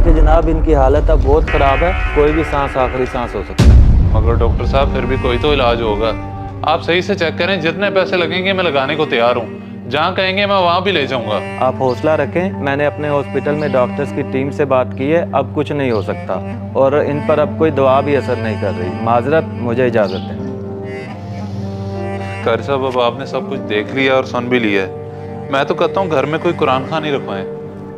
कि जनाब इनकी हालत अब बहुत ख़राब है, कोई भी सांस आखिरी सांस हो सकता है। मगर डॉक्टर साहब फिर भी कोई तो इलाज होगा। आप सही से चेक करें, जितने पैसे लगेंगे मैं लगाने को तैयार हूँ। जहाँ कहेंगे मैं वहाँ भी ले जाऊँगा। आप हौसला रखें, मैंने अपने हॉस्पिटल में डॉक्टर्स की टीम से बात की है, अब कुछ नहीं हो सकता और इन पर अब कोई दवा भी असर नहीं कर रही। माजरत, मुझे इजाज़त दें। कारी साहब, अब आपने सब कुछ देख लिया और सुन भी लिया है। मैं तो कहता हूँ घर में कोई कुरान खानी रखवाएं,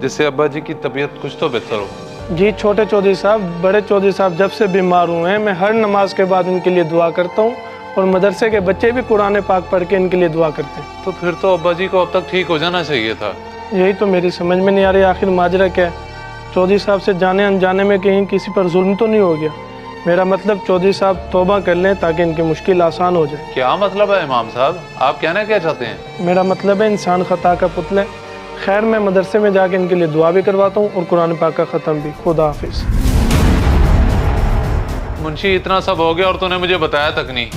जिससे अब्बा जी की तबीयत कुछ तो बेहतर हो। जी छोटे चौधरी साहब, बड़े चौधरी साहब जब से बीमार हुए हैं मैं हर नमाज के बाद इनके लिए दुआ करता हूँ और मदरसे के बच्चे भी कुरान पाक पढ़ के इनके लिए दुआ करते हैं। तो फिर तो अब्बा जी को अब तक ठीक हो जाना चाहिए था। यही तो मेरी समझ में नहीं आ रही, आखिर माजरा क्या है। चौधरी साहब से जाने अनजाने में कहीं किसी पर जुल्म तो नहीं हो गया? मेरा मतलब चौधरी साहब तौबा कर लें ताकि इनकी मुश्किल आसान हो जाए। क्या मतलब है इमाम साहब, आप कहना क्या चाहते हैं? मेरा मतलब है इंसान खता का पुतला है। खैर, मैं मदरसे में जाके इनके लिए दुआ भी करवाता हूँ और कुरान पाक का ख़त्म भी। खुदा हाफिज़। मुंशी, इतना सब हो गया और तूने मुझे बताया तक नहीं।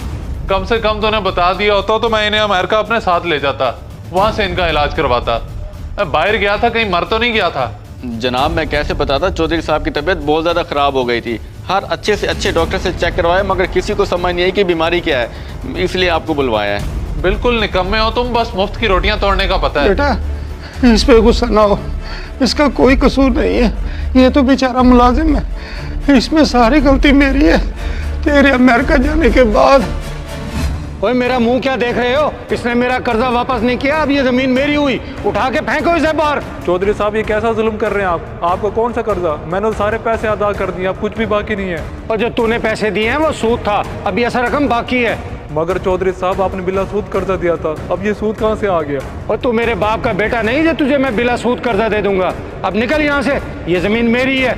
कम से कम तूने बता दिया होता तो मैं इन्हें अमेरिका अपने साथ ले जाता, वहां से इनका इलाज करवाता। मैं बाहर गया था, कहीं मर तो नहीं गया था? जनाब मैं कैसे बताता, चौधरी साहब की तबीयत बहुत ज़्यादा ख़राब हो गई थी। हर अच्छे से अच्छे डॉक्टर से चेक करवाया मगर किसी को समझ नहीं आई कि बीमारी क्या है, इसलिए आपको बुलवाया है। बिल्कुल निकम्मे हो तुम, बस मुफ्त की रोटियां तोड़ने का पता है। बेटा इस पे गुस्सा ना हो, इसका कोई कसूर नहीं है। ये तो बेचारा मुलाजिम है, इसमें सारी गलती मेरी है। तेरे अमेरिका जाने के बाद। ओए मेरा मुंह क्या देख रहे हो? इसने मेरा कर्जा वापस नहीं किया, अब ये जमीन मेरी हुई। उठा के फेंको इसे बाहर। चौधरी साहब ये कैसा जुल्म कर रहे हैं आप? आपको कौन सा कर्जा? मैंने तो सारे पैसे अदा कर दिए, अब कुछ भी बाकी नहीं है। और जो तूने पैसे दिए हैं वो सूद था, अभी ऐसा रकम बाकी है। मगर चौधरी साहब आपने बिला सूद कर्जा दिया था, अब ये सूद कहाँ से आ गया? और तू मेरे बाप का बेटा नहीं जो तुझे मैं बिला सूद कर्जा दे दूंगा। अब निकल यहाँ से, ये जमीन मेरी है।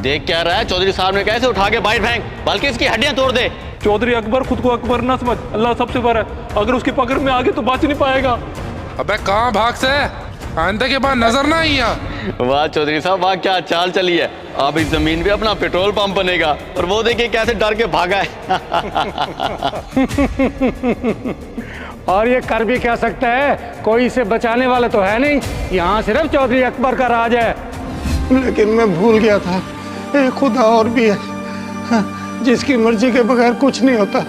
देख क्या रहा है? चौधरी साहब ने कैसे उठा के बाहर फेंक, बल्कि इसकी हड्डियां तोड़ दे। चौधरी अकबर खुद को अकबर ना समझ, अल्लाह सबसे बड़ा है। अगर उसकी पकड़ में आ गए तो बच नहीं पाएगा। अबे कहाँ भाग से? आंदे के बाद नजर ना आई। वाह चौधरी साहब, वाह क्या चाल चली है। अब इस जमीन पे अपना पेट्रोल पंप बनेगा और वो देखिए कैसे डर के भागा है। और ये कर भी क्या सकता है, कोई इसे बचाने वाला तो है नहीं। यहाँ सिर्फ चौधरी अकबर का राज है। लेकिन मैं भूल गया था, एक खुदा और भी है जिसकी मर्जी के बगैर कुछ नहीं होता।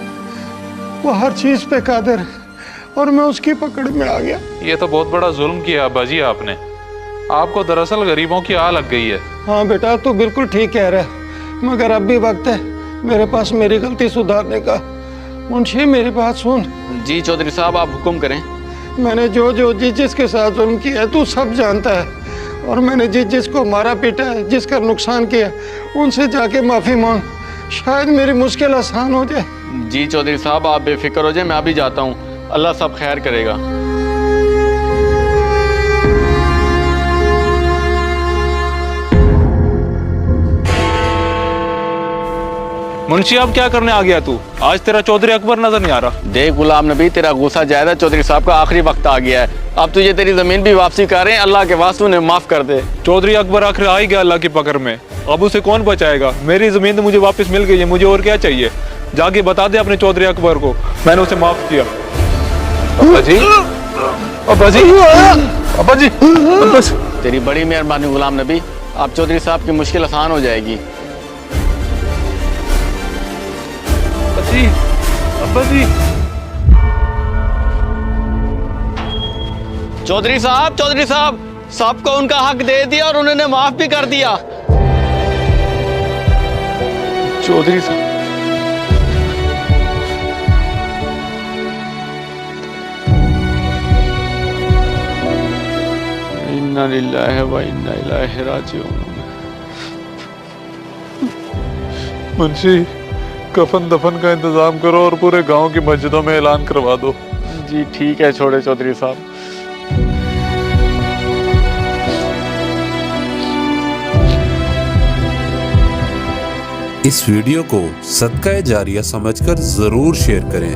वो हर चीज पे कादिर है और मैं उसकी पकड़ में आ गया। ये तो बहुत बड़ा जुल्म किया अब्बा जी आपने। आपको दरअसल गरीबों की आह लग गई है। हाँ बेटा, तू बिल्कुल ठीक कह रहा है, मगर अब भी वक्त है मेरे पास मेरी गलती सुधारने का। मुंशी मेरी बात सुन। जी चौधरी साहब आप हुक्म करें। मैंने जो जो जिसके साथ जुल्म किया है तू सब जानता है, और मैंने जिसको मारा पीटा है, जिसका नुकसान किया, उनसे जाके माफ़ी मांग, शायद मेरी मुश्किल आसान हो जाए। जी चौधरी साहब आप बेफिक्र हो जाए, मैं अभी जाता हूँ, अल्लाह सब खैर करेगा। मुंशी अब क्या करने आ गया तू? आज तेरा चौधरी अकबर नजर नहीं आ रहा। देख गुलाम नबी, तेरा गुस्सा ज्यादा, चौधरी साहब का आखिरी वक्त आ गया है। अब तुझे तेरी जमीन भी वापसी कर रहे हैं, अल्लाह के वास्ते उन्हें माफ कर दे। चौधरी अकबर आखिर आ ही गया अल्लाह की पकड़ में, अब उसे कौन बचाएगा? मेरी जमीन तो मुझे वापस मिल गई है, मुझे और क्या चाहिए? जाके बता दे अपने चौधरी अकबर को मैंने उसे माफ किया। अब्बा जी, अब्बा जी, अब्बा जी, अब्बा जी। तेरी बड़ी मेहरबानी गुलाम नबी, अब चौधरी साहब की मुश्किल आसान हो जाएगी। अब्बा जी, चौधरी साहब सबको उनका हक दे दिया और उन्होंने माफ भी कर दिया। चौधरी साहब, इन्ना लिल्लाहि व इन्ना इलैहि राजिऊन। मुंशी कफन दफन का इंतजाम करो और पूरे गांव की मस्जिदों में ऐलान करवा दो। जी ठीक है छोड़े चौधरी साहब। इस वीडियो को सदका जारिया समझकर जरूर शेयर करें।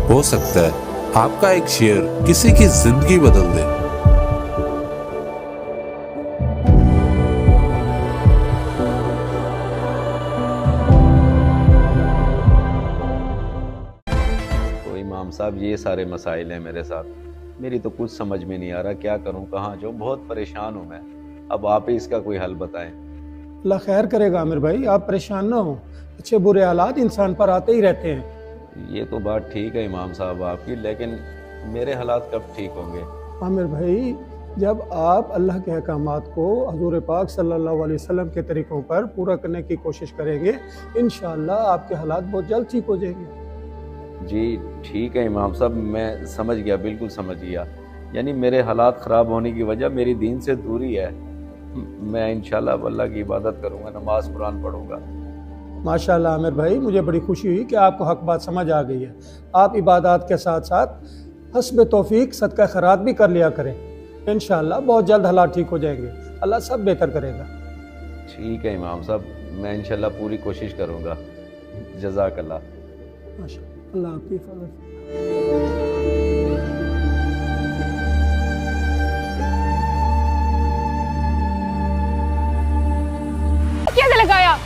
हो सकता है आपका एक शेयर किसी की जिंदगी बदल दे। साहब ये सारे मसाइल हैं मेरे साथ, मेरी तो कुछ समझ में नहीं आ रहा क्या करूं, कहाँ जाऊं, बहुत परेशान हूं मैं। अब आप ही इसका कोई हल बताएं। अल्लाह खैर करेगा आमिर भाई, आप परेशान ना हो। अच्छे बुरे हालात इंसान पर आते ही रहते हैं। ये तो बात ठीक है इमाम साहब आपकी, लेकिन मेरे हालात कब ठीक होंगे? आमिर भाई, जब आप अल्लाह के अहकामात को हजूर पाक सल्लल्लाहु अलैहि वसल्लम के तरीक़ों पर पूरा करने की कोशिश करेंगे, इंशाअल्लाह आपके हालात बहुत जल्द ठीक हो जाएंगे। जी ठीक है इमाम साहब, मैं समझ गया, बिल्कुल समझ गया। यानी मेरे हालात ख़राब होने की वजह मेरी दीन से दूरी है। मैं इंशाल्लाह अल्लाह की इबादत करूँगा, नमाज कुरान पढ़ूँगा। माशाअल्लाह आमिर भाई, मुझे बड़ी खुशी हुई कि आपको हक बात समझ आ गई है। आप इबादत के साथ साथ हस्ब तौफीक सदका खैरात भी कर लिया करें। इंशाअल्लाह बहुत जल्द हालात ठीक हो जाएंगे, अल्लाह सब बेहतर करेगा। ठीक है इमाम साहब, मैं इंशाल्लाह पूरी कोशिश करूँगा। जज़ाकल्लाह। माशाअल्लाह, अल्लाह आपकी हिफाजत। कैसे लगाया?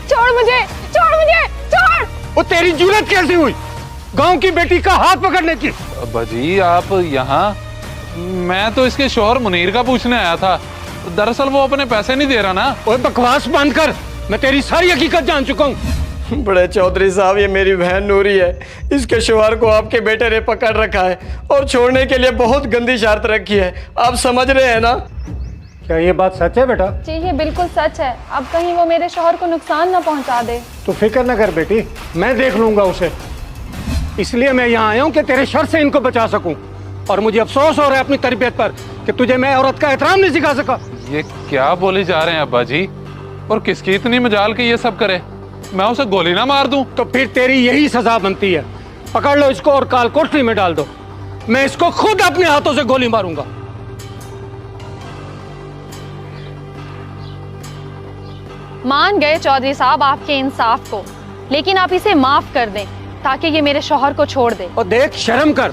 छोड़ मुझे, छोड़ मुझे, छोड़! वो तेरी जुर्रत कैसी हुई गांव की बेटी का हाथ पकड़ने की? अब्बा जी आप यहाँ? मैं तो इसके शौहर मुनीर का पूछने आया था। दरअसल वो अपने पैसे नहीं दे रहा ना। ओए बकवास बंद कर, मैं तेरी सारी हकीकत जान चुका हूँ। बड़े चौधरी साहब, ये मेरी बहन नूरी है। इसके शौहर को आपके बेटे ने पकड़ रखा है और छोड़ने के लिए बहुत गंदी शर्त रखी है। आप समझ रहे हैं ना? क्या ये बात सच है बेटा? जी ये बिल्कुल सच है। अब कहीं वो मेरे शौहर को नुकसान ना पहुंचा दे। तू फिक्र न कर बेटी, मैं देख लूंगा उसे। इसलिए मैं यहाँ आया हूँ कि तेरे शर से इनको बचा सकूं। और मुझे अफसोस हो रहा है अपनी तरबियत पर कि तुझे मैं औरत का एहतराम नहीं सिखा सका। ये क्या बोले जा रहे हैं अब्बा जी? और किसकी इतनी मजाल कि ये सब करे? मैं उसे गोली ना मार दूं? तो फिर तेरी यही सजा बनती है। पकड़ लो इसको और काल कोठरी में डाल दो। मैं इसको खुद अपने हाथों से गोली मारूंगा। मान गए चौधरी साहब आपके इंसाफ को, लेकिन आप इसे माफ कर दें ताकि ये मेरे शौहर को छोड़ दे। और देख, शर्म कर,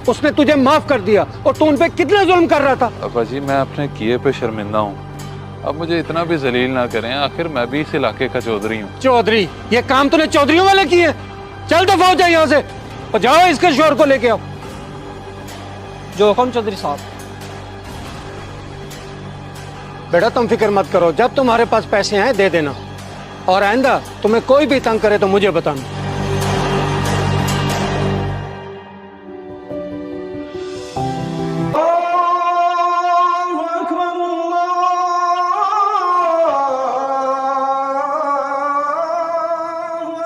उसने तुझे माफ कर दिया और तू उन पे कितना जुल्म कर रहा था। अब्बा जी मैं अपने किए पे शर्मिंदा हूँ। अब मुझे इतना भी जलील ना करें, आखिर मैं भी इस इलाके का चौधरी हूँ। चौधरी? ये काम तूने चौधरियों वाले किए? चल दफा हो जाए यहाँ से और जाओ इसके शोर को लेके आओ। जो हुक्म चौधरी साहब। बेटा तुम फिक्र मत करो, जब तुम्हारे पास पैसे आए दे देना, और आइंदा तुम्हें कोई भी तंग करे तो मुझे बताना।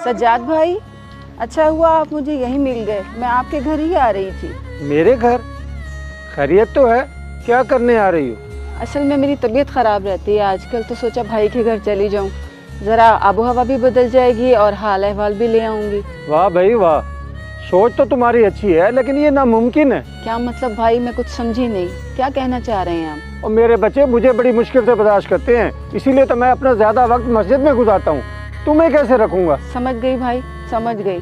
सज्जाद भाई, अच्छा हुआ आप मुझे यहीं मिल गए। मैं आपके घर ही आ रही थी। मेरे घर? खैरियत तो है, क्या करने आ रही हो? असल में मेरी तबीयत ख़राब रहती है आजकल, तो सोचा भाई के घर चली जाऊं। ज़रा आबो हवा भी बदल जाएगी और हाल अहवाल भी ले आऊंगी। वाह भाई वाह, सोच तो तुम्हारी अच्छी है, लेकिन ये नामुमकिन है। क्या मतलब भाई? मैं कुछ समझी नहीं, क्या कहना चाह रहे हैं आप? और मेरे बच्चे मुझे बड़ी मुश्किल से बर्दाश्त करते हैं, इसीलिए तो मैं अपना ज़्यादा वक्त मस्जिद में गुजारता हूँ। तुम्हें कैसे रखूँगा? समझ गई भाई, समझ गई।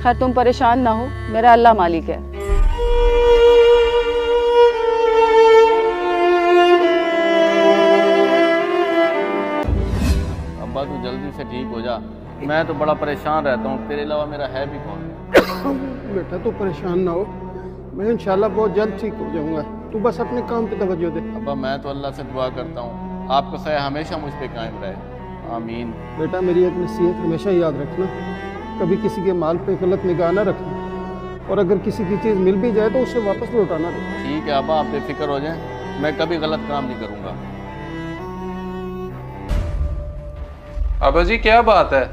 खैर तुम परेशान ना हो, मेरा अल्लाह मालिक है। अब्बा तू जल्दी से ठीक हो जा, मैं तो बड़ा परेशान रहता हूँ, तेरे अलावा मेरा है भी कौन? बेटा तू परेशान ना हो, मैं इंशाल्लाह बहुत जल्द ठीक हो जाऊँगा। तू बस अपने काम पे तवज्जो दे। अब्बा मैं तो अल्लाह से दुआ करता हूँ आपका सया हमेशा मुझ पे कायम रहे, आमीन। बेटा मेरी एक नसीहत हमेशा याद रखना, कभी किसी के माल पे गलत निगाह ना रखना, और अगर किसी की चीज़ मिल भी जाए तो उसे वापस लौटाना दे। ठीक है अब्बा, आप बेफिक्र हो जाएं, मैं कभी गलत काम नहीं करूँगा। अब्बा जी क्या बात है,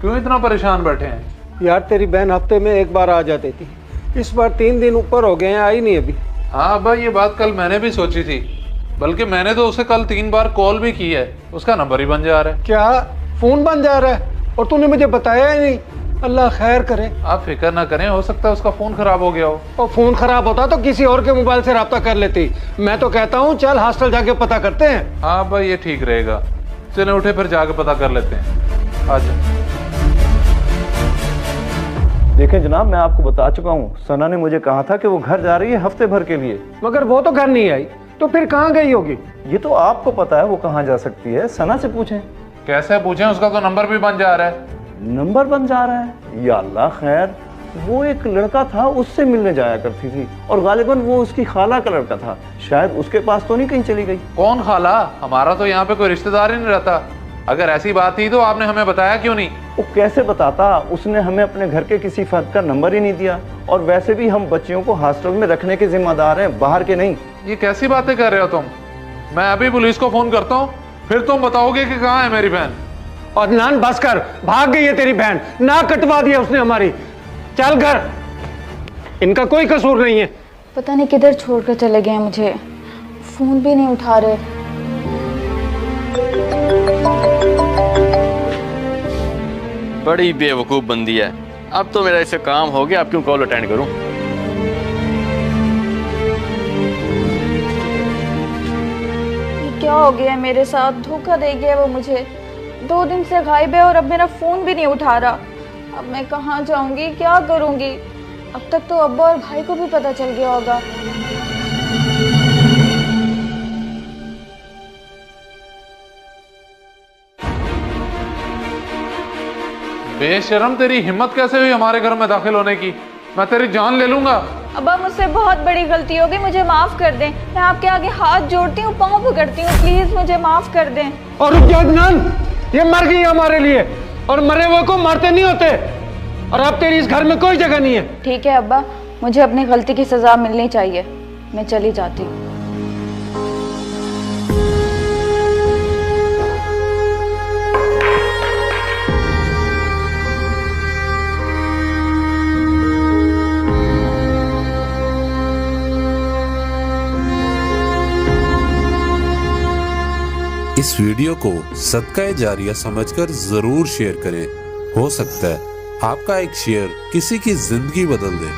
क्यों इतना परेशान बैठे हैं? यार तेरी बहन हफ्ते में एक बार आ जाती थी, इस बार 3 दिन ऊपर हो गए हैं, आई नहीं अभी। हाँ अब्बा ये बात कल मैंने भी सोची थी, बल्कि मैंने तो उसे कल 3 बार कॉल भी की है, उसका नंबर ही बन जा रहा है। क्या फोन बन जा रहा है? और तूने मुझे बताया ही नहीं। अल्लाह खैर करे। आप फिक्र ना करें, हो सकता है उसका फ़ोन ख़राब हो गया हो। और फ़ोन ख़राब होता तो किसी और के मोबाइल से रब्ता कर लेती। मैं तो कहता हूँ चल हॉस्टल जाके पता करते हैं। हाँ भाई ये ठीक रहेगा, चले उठे फिर जाके पता कर लेते हैं। आज देखें जनाब, मैं आपको बता चुका हूँ, सना ने मुझे कहा था कि वो घर जा रही है हफ्ते भर के लिए। मगर वो तो घर नहीं आई, तो फिर कहाँ गई होगी? ये तो आपको पता है वो कहाँ जा सकती है, सना से पूछें। कैसे पूछें, उसका तो नंबर भी बन जा रहा है। नंबर बन जा रहा है? या अल्लाह खैर, वो एक लड़का था, उससे मिलने जाया करती थी और गालिबन वो उसकी खाला का लड़का था। शायद उसके पास तो नहीं कहीं चली गई। कौन खाला? हमारा तो यहाँ पे कोई रिश्तेदार ही नहीं रहता। अगर ऐसी बात थी तो आपने हमें बताया क्यों नहीं? वो कैसे बताता, उसने हमें अपने घर के किसी फर्द का नंबर ही नहीं दिया। और वैसे भी हम बच्चियों को हॉस्टल में रखने के जिम्मेदार हैं, बाहर के नहीं। ये कैसी बातें कर रहे हो तुम? मैं अभी पुलिस को फोन करता हूँ, फिर तुम बताओगे कि कहाँ है मेरी बहन। और नान बस कर, भाग गई है तेरी बहन, नाक कटवा दिया उसने हमारी। चल घर, इनका कोई कसूर नहीं है। पता नहीं किधर छोड़कर चले गए हैं मुझे, फोन भी नहीं उठा रहे। बड़ी बेवकूफ़ बंदी है। अब तो मेरा इससे काम हो गया, अब क्यों कॉल अटेंड करूं? ये क्या हो गया है मेरे साथ? धोखा दे गया वो मुझे। 2 दिन से गायब है और अब मेरा फोन भी नहीं उठा रहा। अब मैं कहाँ जाऊंगी, क्या करूंगी? अब तक तो अब्बा और भाई को भी पता चल गया होगा। बेशरम, तेरी हिम्मत कैसे हुई हमारे घर में दाखिल होने की? मैं तेरी जान ले लूंगा। अब्बा मुझसे बहुत बड़ी गलती हो गई, मुझे माफ कर दें। मैं आपके आगे हाथ जोड़ती हूँ, पाँव पकड़ती हूँ, प्लीज मुझे माफ कर दें। और रुक जाओ अदनान, ये मर गई हमारे लिए और मरे हुए को मारते नहीं होते। और अब तेरी इस घर में कोई जगह नहीं है। ठीक है अब्बा, मुझे अपनी गलती की सजा मिलनी चाहिए। मैं चली जाती हूँ। इस वीडियो को सदका जारिया समझकर जरूर शेयर करें। हो सकता है आपका एक शेयर किसी की जिंदगी बदल दे।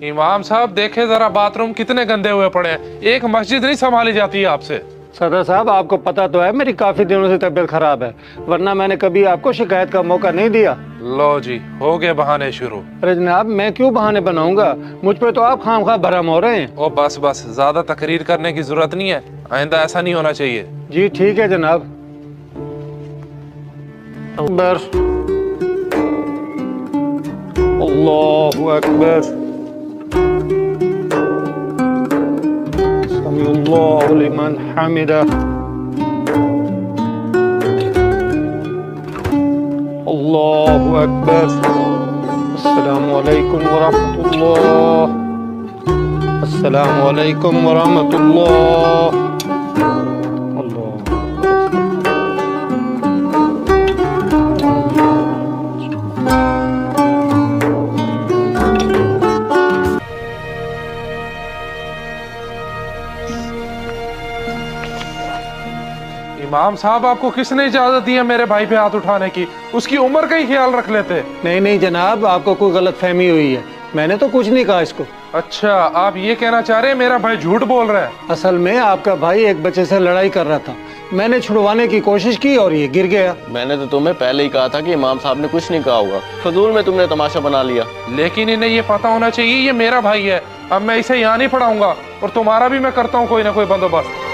इमाम साहब देखे जरा बाथरूम कितने गंदे हुए पड़े हैं। एक मस्जिद नहीं संभाली जाती है आपसे। सदर साहब, आपको पता तो है मेरी काफी दिनों से तबीयत खराब है, वरना मैंने कभी आपको शिकायत का मौका नहीं दिया। लो जी, हो गए बहाने शुरू। अरे जनाब, मैं क्यों बहाने बनाऊंगा? मुझ पे तो आप खामखा भरम हो रहे हैं। ओ बस बस, ज्यादा तकरीर करने की जरूरत नहीं है। आइंदा ऐसा नहीं होना चाहिए। जी ठीक है जनाब। अकबर, अल्लाहु अकबर, समीउल्लाहु लिमन हमिदा, अल्लाहु अकबर, अस्सलामु अलैकुम वरहमतुल्लाह, अस्सलामु अलैकुम वरहमतुल्लाह। इमाम साहब, आपको किसने इजाजत दी है मेरे भाई पे हाथ उठाने की? उसकी उम्र का ही ख्याल रख लेते। नहीं नहीं जनाब, आपको कोई गलत फहमी हुई है, मैंने तो कुछ नहीं कहा इसको। अच्छा, आप ये कहना चाह रहे हैं मेरा भाई झूठ बोल रहा है? असल में आपका भाई एक बच्चे से लड़ाई कर रहा था, मैंने छुड़वाने की कोशिश की और ये गिर गया। मैंने तो तुम्हें पहले ही कहा था कि इमाम साहब ने कुछ नहीं कहा होगा, फजूल में तुमने तमाशा बना लिया। लेकिन इन्हें ये पता होना चाहिए ये मेरा भाई है। अब मैं इसे यहाँ नहीं पढ़ाऊंगा और तुम्हारा भी मैं करता हूँ कोई ना कोई बंदोबस्त।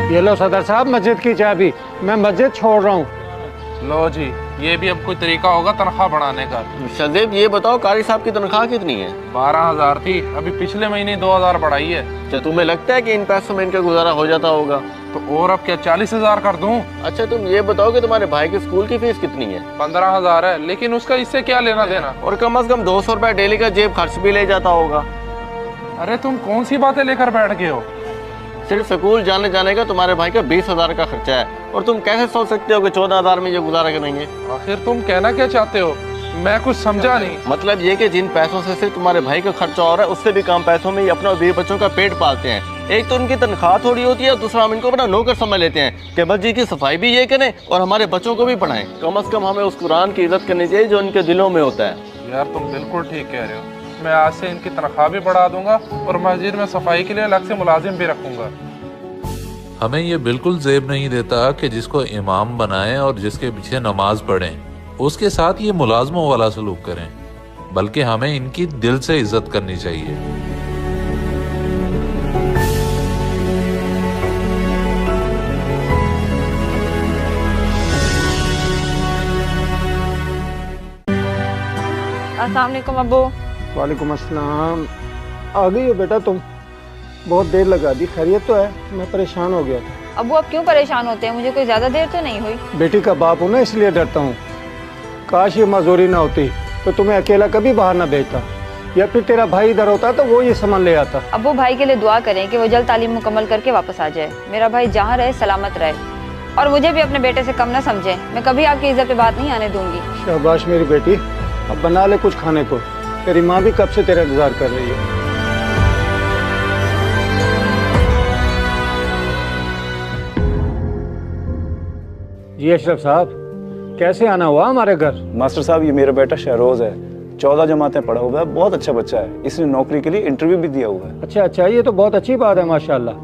ये लो सदर साहब मस्जिद की चाबी, मैं मस्जिद छोड़ रहा हूँ। लो जी, ये भी अब कोई तरीका होगा तनख्वाह बढ़ाने का। शहजेब, ये बताओ कारी साहब की तनख्वाह कितनी है? 12,000 थी, अभी पिछले महीने 2,000 बढ़ाई है। क्या तुम्हें लगता है कि इन पैसों में इनका गुजारा हो जाता होगा? तो और अब क्या 40,000 कर दूं? अच्छा, तुम ये बताओ कि तुम्हारे भाई के स्कूल की फीस कितनी है? 15,000 है, लेकिन उसका इससे क्या लेना देना? और कम से कम 200 रुपए डेली का जेब खर्च भी ले जाता होगा। अरे तुम कौन सी बातें लेकर बैठ गए हो? सिर्फ स्कूल जाने का तुम्हारे भाई का 20,000 का खर्चा है, और तुम कैसे सोच सकते हो कि 14,000 में ये गुजारा करेंगे? आखिर तुम कहना क्या चाहते हो? मैं कुछ समझा नहीं। मतलब ये कि जिन पैसों से सिर्फ तुम्हारे भाई का खर्चा हो रहा है, उससे भी कम पैसों में ये अपना और 20 बच्चों का पेट पालते हैं। एक तो उनकी तनख्वाह थोड़ी होती है, दूसरा हम इनको अपना नौकर समझ लेते हैं कि मस्जिद की सफाई भी ये करें और हमारे बच्चों को भी पढ़ाएं। कम से कम हमें उस कुरान की इज्जत करनी चाहिए जो उनके दिलों में होता है। यार तुम बिल्कुल ठीक कह रहे हो, मैं आज से इनकी तनख्वाह भी बढ़ा दूंगा और मस्जिद में सफाई के लिए अलग से मुलाजिम भी रखूंगा। हमें ये बिल्कुल जेब नहीं देता कि जिसको इमाम बनाएं और जिसके पीछे नमाज पढ़ें उसके साथ ये मुलाजमों वाला सलूक करें, बल्कि हमें इनकी दिल से इज्जत करनी चाहिए। अस्सलाम वालेकुम अब्बू। वालेकुम अस्सलाम। आ गई हो बेटा तुम? बहुत देर लगा दी। खैरियत तो है? मैं परेशान हो गया था। अब्बू आप क्यों परेशान होते हैं? मुझे कोई ज़्यादा देर तो नहीं हुई। बेटी का बाप हूँ ना, इसलिए डरता हूँ। काश ये मजदूरी ना होती तो तुम्हें अकेला कभी बाहर ना भेजता, या फिर तेरा भाई इधर होता तो वो ये सामान ले आता। अब्बू भाई के लिए दुआ करें कि वो जल्द तालीम मुकम्मल करके वापस आ जाए। मेरा भाई जहाँ रहे सलामत रहे, और मुझे भी अपने बेटे से कम ना समझे। मैं कभी आपकी इज्जत पे बात नहीं आने दूंगी। शाबाश मेरी बेटी, अब बना ले कुछ खाने को। तेरी माँ भी कब से तेरा इंतजार कर रही है। जी अशरफ साहब, कैसे आना हुआ हमारे घर? मास्टर साहब, ये मेरा बेटा शहरोज है, 14 जमातें पढ़ा हुआ है, बहुत अच्छा बच्चा है। इसने नौकरी के लिए इंटरव्यू भी दिया हुआ है। अच्छा अच्छा, ये तो बहुत अच्छी बात है माशाल्लाह।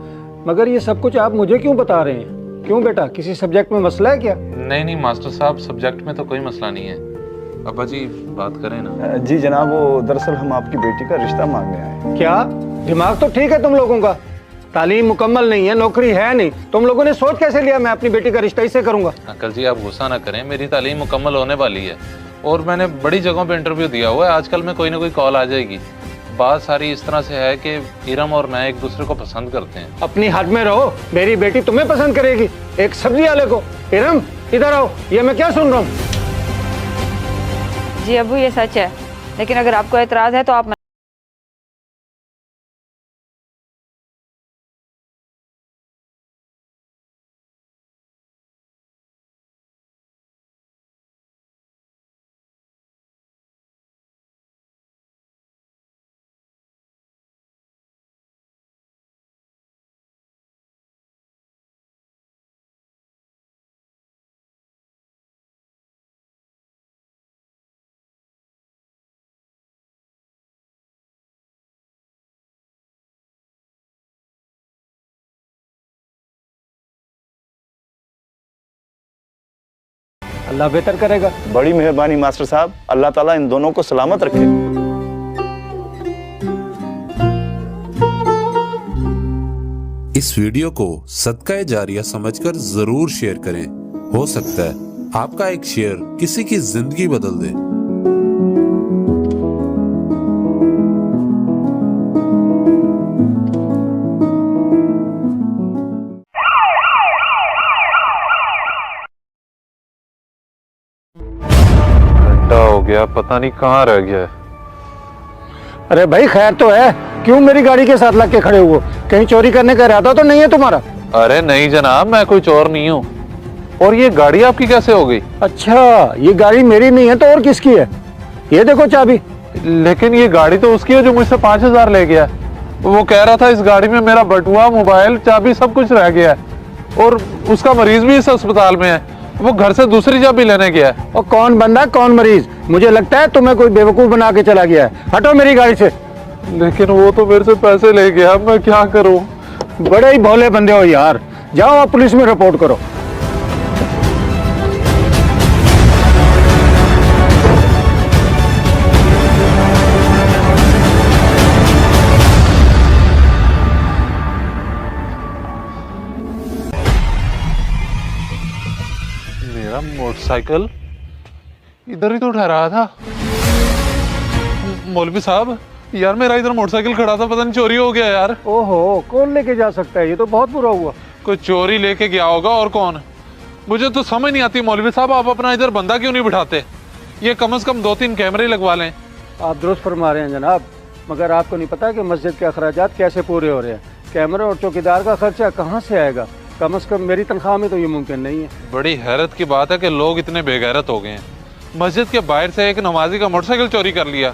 मगर ये सब कुछ आप मुझे क्यों बता रहे हैं? क्यों बेटा, किसी सब्जेक्ट में मसला है क्या? नहीं नहीं मास्टर साहब, सब्जेक्ट में तो कोई मसला नहीं है। अब्बा जी बात करें ना। जी जनाब, वो दरअसल हम आपकी बेटी का रिश्ता मांगने आए। क्या दिमाग तो ठीक है तुम लोगों का? तालीम मुकम्मल नहीं है, नौकरी है नहीं, तुम लोगों ने सोच कैसे लिया मैं अपनी बेटी का रिश्ता इससे करूंगा? अंकल जी आप गुस्सा ना करें, मेरी तालीम मुकम्मल होने वाली है और मैंने बड़ी जगहों पे इंटरव्यू दिया हुआ है। आजकल में कोई ना कोई कॉल आ जाएगी। बात सारी इस तरह से है कि इरम और मैं एक दूसरे को पसंद करते हैं। अपनी हद में रहो, मेरी बेटी तुम्हें पसंद करेगी, एक सब्जी वाले को। इरम इधर आओ, ये मैं क्या सुन रहा हूँ? जी अब्बू ये सच है, लेकिन अगर आपको एतराज है तो आप अल्लाह बेहतर करेगा। बड़ी मेहरबानी मास्टर साहब, अल्लाह ताला इन दोनों को सलामत रखे। इस वीडियो को सदका जारिया समझकर जरूर शेयर करें। हो सकता है आपका एक शेयर किसी की जिंदगी बदल दे। हो गया, पता नहीं कहाँ रह गया है। अरे भाई खैर तो है, क्यों मेरी गाड़ी के साथ लग के खड़े हुए? कहीं चोरी करने का इरादा तो नहीं है तुम्हारा? अरे नहीं जनाब, मैं कोई चोर नहीं हूँ। और ये गाड़ी आपकी कैसे हो गई? अच्छा, ये गाड़ी मेरी नहीं है तो और किसकी है? ये देखो चाबी। लेकिन ये गाड़ी तो उसकी है जो मुझसे 5000 ले गया। वो कह रहा था इस गाड़ी में मेरा बटुआ, मोबाइल, चाबी सब कुछ रह गया है और उसका मरीज भी इस अस्पताल में है। वो घर से दूसरी चाबी लेने गया है। और कौन बंदा कौन मरीज? मुझे लगता है तुम्हें कोई बेवकूफ बना के चला गया है। हटो मेरी गाड़ी से। लेकिन वो तो मेरे से पैसे ले गया, मैं क्या करूं? बड़े ही भोले बंदे हो यार। जाओ आप पुलिस में रिपोर्ट करो। मेरा मोटरसाइकिल इधर ही तो ठहरा था। मौलवी साहब, यार मेरा इधर मोटरसाइकिल खड़ा था, पता नहीं चोरी हो गया यार। ओहो, कौन लेके जा सकता है? ये तो बहुत बुरा हुआ। कोई चोरी लेके गया होगा, और कौन? मुझे तो समझ नहीं आती मौलवी साहब, आप अपना इधर बंदा क्यों नहीं बिठाते? ये कम से कम 2-3 कैमरे लगवा लें। आप दुरुस्त फरमा रहे हैं जनाब, मगर आपको नहीं पता कि मस्जिद के अखराजात कैसे पूरे हो रहे हैं। कैमरे और चौकीदार का खर्चा कहाँ से आएगा? कम से कम मेरी तनख्वाह में तो ये मुमकिन नहीं है। बड़ी हैरत की बात है कि लोग इतने बेगैरत हो गए हैं। मस्जिद के बाहर से एक नमाजी का मोटरसाइकिल चोरी कर लिया।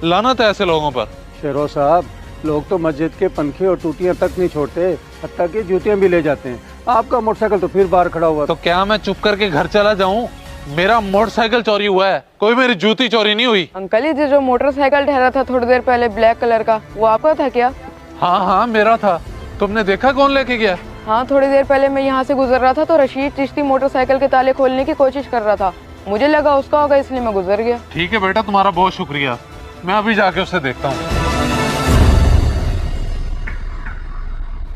लानत है ऐसे लोगों पर। शेरो साहब, लोग तो मस्जिद के पंखे और टूटियां तक नहीं छोड़ते, हत्ता कि जूतियां भी ले जाते हैं। आपका मोटरसाइकिल तो फिर बाहर खड़ा हुआ। तो क्या मैं चुप करके घर चला जाऊं? मेरा मोटरसाइकिल चोरी हुआ है, कोई मेरी जूती चोरी नहीं हुई। अंकल ये जो मोटरसाइकिल ठहरा था थोड़ी देर पहले ब्लैक कलर का, वो आपका था क्या? हाँ हाँ मेरा था। तुमने देखा कौन लेके गया? हाँ थोड़ी देर पहले मैं यहाँ से गुजर रहा था तो रशीद चिश्ती मोटरसाइकिल के ताले खोलने की कोशिश कर रहा था, मुझे लगा उसका होगा इसलिए मैं गुजर गया। ठीक है बेटा, तुम्हारा बहुत शुक्रिया, मैं अभी जाके उससे देखता हूँ।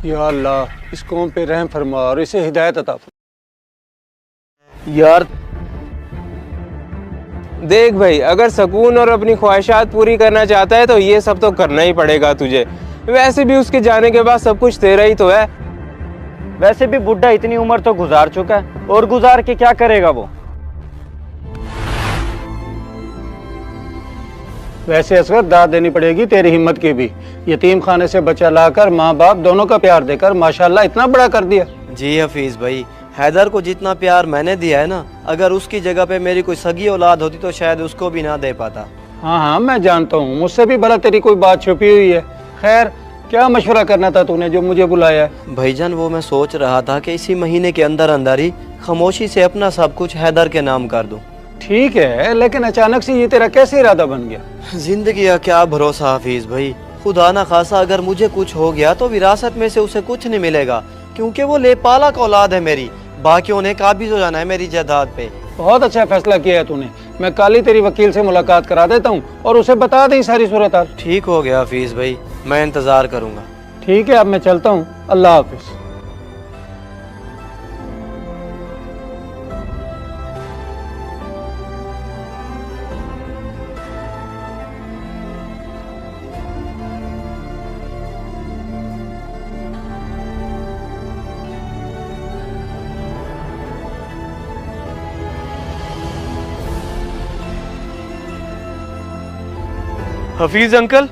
या अल्लाह, इस कौम पे रहम फरमा और इसे हिदायत अता फरमा। यार देख भाई, अगर सुकून और अपनी ख्वाहिशात पूरी करना चाहता है तो ये सब तो करना ही पड़ेगा तुझे। वैसे भी उसके जाने के बाद सब कुछ तेरा ही तो है। वैसे भी बुढ़ा इतनी उम्र तो गुजार चुका है, और गुजार के क्या करेगा वो। वैसे असगर दाद देनी पड़ेगी तेरी हिम्मत की भी। यतीम खाने से बच्चा लाकर माँ बाप दोनों का प्यार देकर माशाल्लाह इतना बड़ा कर दिया। जी हफीज भाई, हैदर को जितना प्यार मैंने दिया है ना, अगर उसकी जगह पे मेरी कोई सगी औलाद होती तो शायद उसको भी ना दे पाता। हाँ हाँ मैं जानता हूँ, मुझसे भी भला तेरी कोई बात छुपी हुई है। खैर क्या मशवरा करना था तूने जो मुझे बुलाया है? भाईजान वो मैं सोच रहा था कि इसी महीने के अंदर अंदर ही खामोशी से अपना सब कुछ हैदर के नाम कर दूं। ठीक है, लेकिन अचानक से ये तेरा कैसे इरादा बन गया? जिंदगी का क्या भरोसा हफीज भाई, खुदा ना खासा अगर मुझे कुछ हो गया तो विरासत में से उसे कुछ नहीं मिलेगा, क्योंकि वो लेपाला का औलाद है मेरी। बाकियों ने काबिज हो जाना है मेरी जायदाद पे। बहुत अच्छा फैसला किया है तूने। मैं कल ही तेरी वकील से मुलाकात करा देता हूँ और उसे बता दे सारी सूरत हाल। ठीक हो गया हफीज भाई, मैं इंतजार करूंगा। ठीक है, अब मैं चलता हूँ, अल्लाह हाफिज। हफीज अंकल,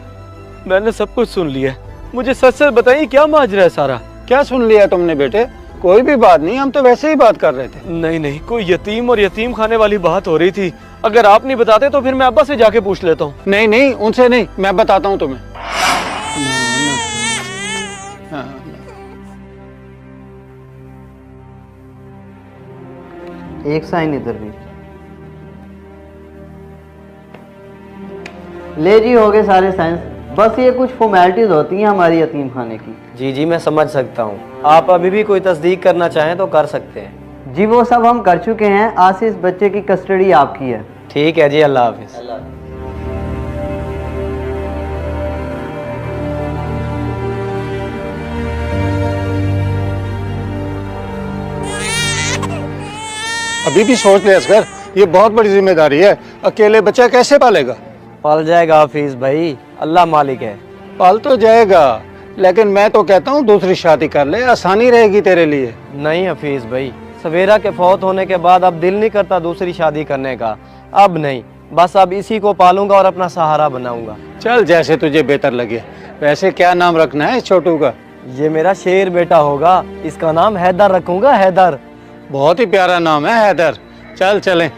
मैंने सब कुछ सुन लिया, मुझे सच सच बताइए क्या माजरा है सारा? क्या सुन लिया तुमने बेटे? कोई भी बात नहीं, हम तो वैसे ही बात कर रहे थे। नहीं नहीं, कोई यतीम और यतीम खाने वाली बात हो रही थी। अगर आप नहीं बताते तो फिर मैं अब्बा से जाके पूछ लेता हूँ। नहीं नहीं, उनसे नहीं, मैं बताता हूँ तुम्हें। एक साइन इधर भी ले जी, हो गए सारे साइंस। बस ये कुछ फॉर्मेलिटीज होती हैं हमारी यतीम खाने की। जी जी मैं समझ सकता हूँ, आप अभी भी कोई तस्दीक करना चाहें तो कर सकते हैं। जी वो सब हम कर चुके हैं, आज से इस बच्चे की कस्टडी आपकी है। ठीक है जी, अल्लाह हाफिज। अभी भी सोच ले असगर, ये बहुत बड़ी जिम्मेदारी है। अकेले बच्चा कैसे पालेगा? पाल जाएगा हफीज भाई, अल्लाह मालिक है। पाल तो जाएगा, लेकिन मैं तो कहता हूँ दूसरी शादी कर ले, आसानी रहेगी तेरे लिए। नहीं हफीज भाई, सवेरा के फौत होने के बाद अब दिल नहीं करता दूसरी शादी करने का। अब नहीं, बस अब इसी को पालूंगा और अपना सहारा बनाऊंगा। चल जैसे तुझे बेहतर लगे। वैसे क्या नाम रखना है इस छोटू का? ये मेरा शेर बेटा होगा, इसका नाम हैदर रखूंगा, हैदर। बहुत ही प्यारा नाम है हैदर। चल चलें।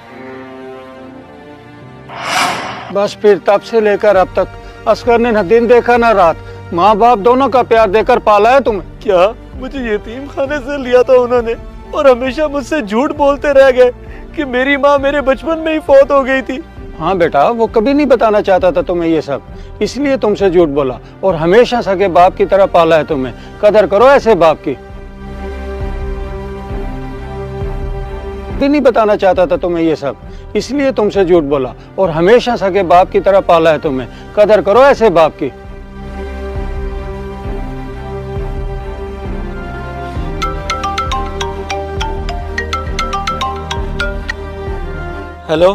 बस फिर तब से लेकर अब तक असगर ने न दिन देखा न रात, माँ बाप दोनों का प्यार देकर पाला है तुम्हें। क्या मुझे यतीम खाने से लिया था उन्होंने, और हमेशा मुझसे झूठ बोलते रह गए कि मेरी माँ मेरे बचपन में ही फौत हो गई थी। हाँ बेटा, वो कभी नहीं बताना चाहता था तुम्हें ये सब, इसलिए तुमसे झूठ बोला और हमेशा सगे बाप की तरह पाला है तुम्हें। कदर करो ऐसे बाप की। भी नहीं बताना चाहता था तुम्हें ये सब, इसलिए तुमसे झूठ बोला और हमेशा सगे बाप की तरह पाला है तुम्हें। कदर करो ऐसे बाप की। हेलो।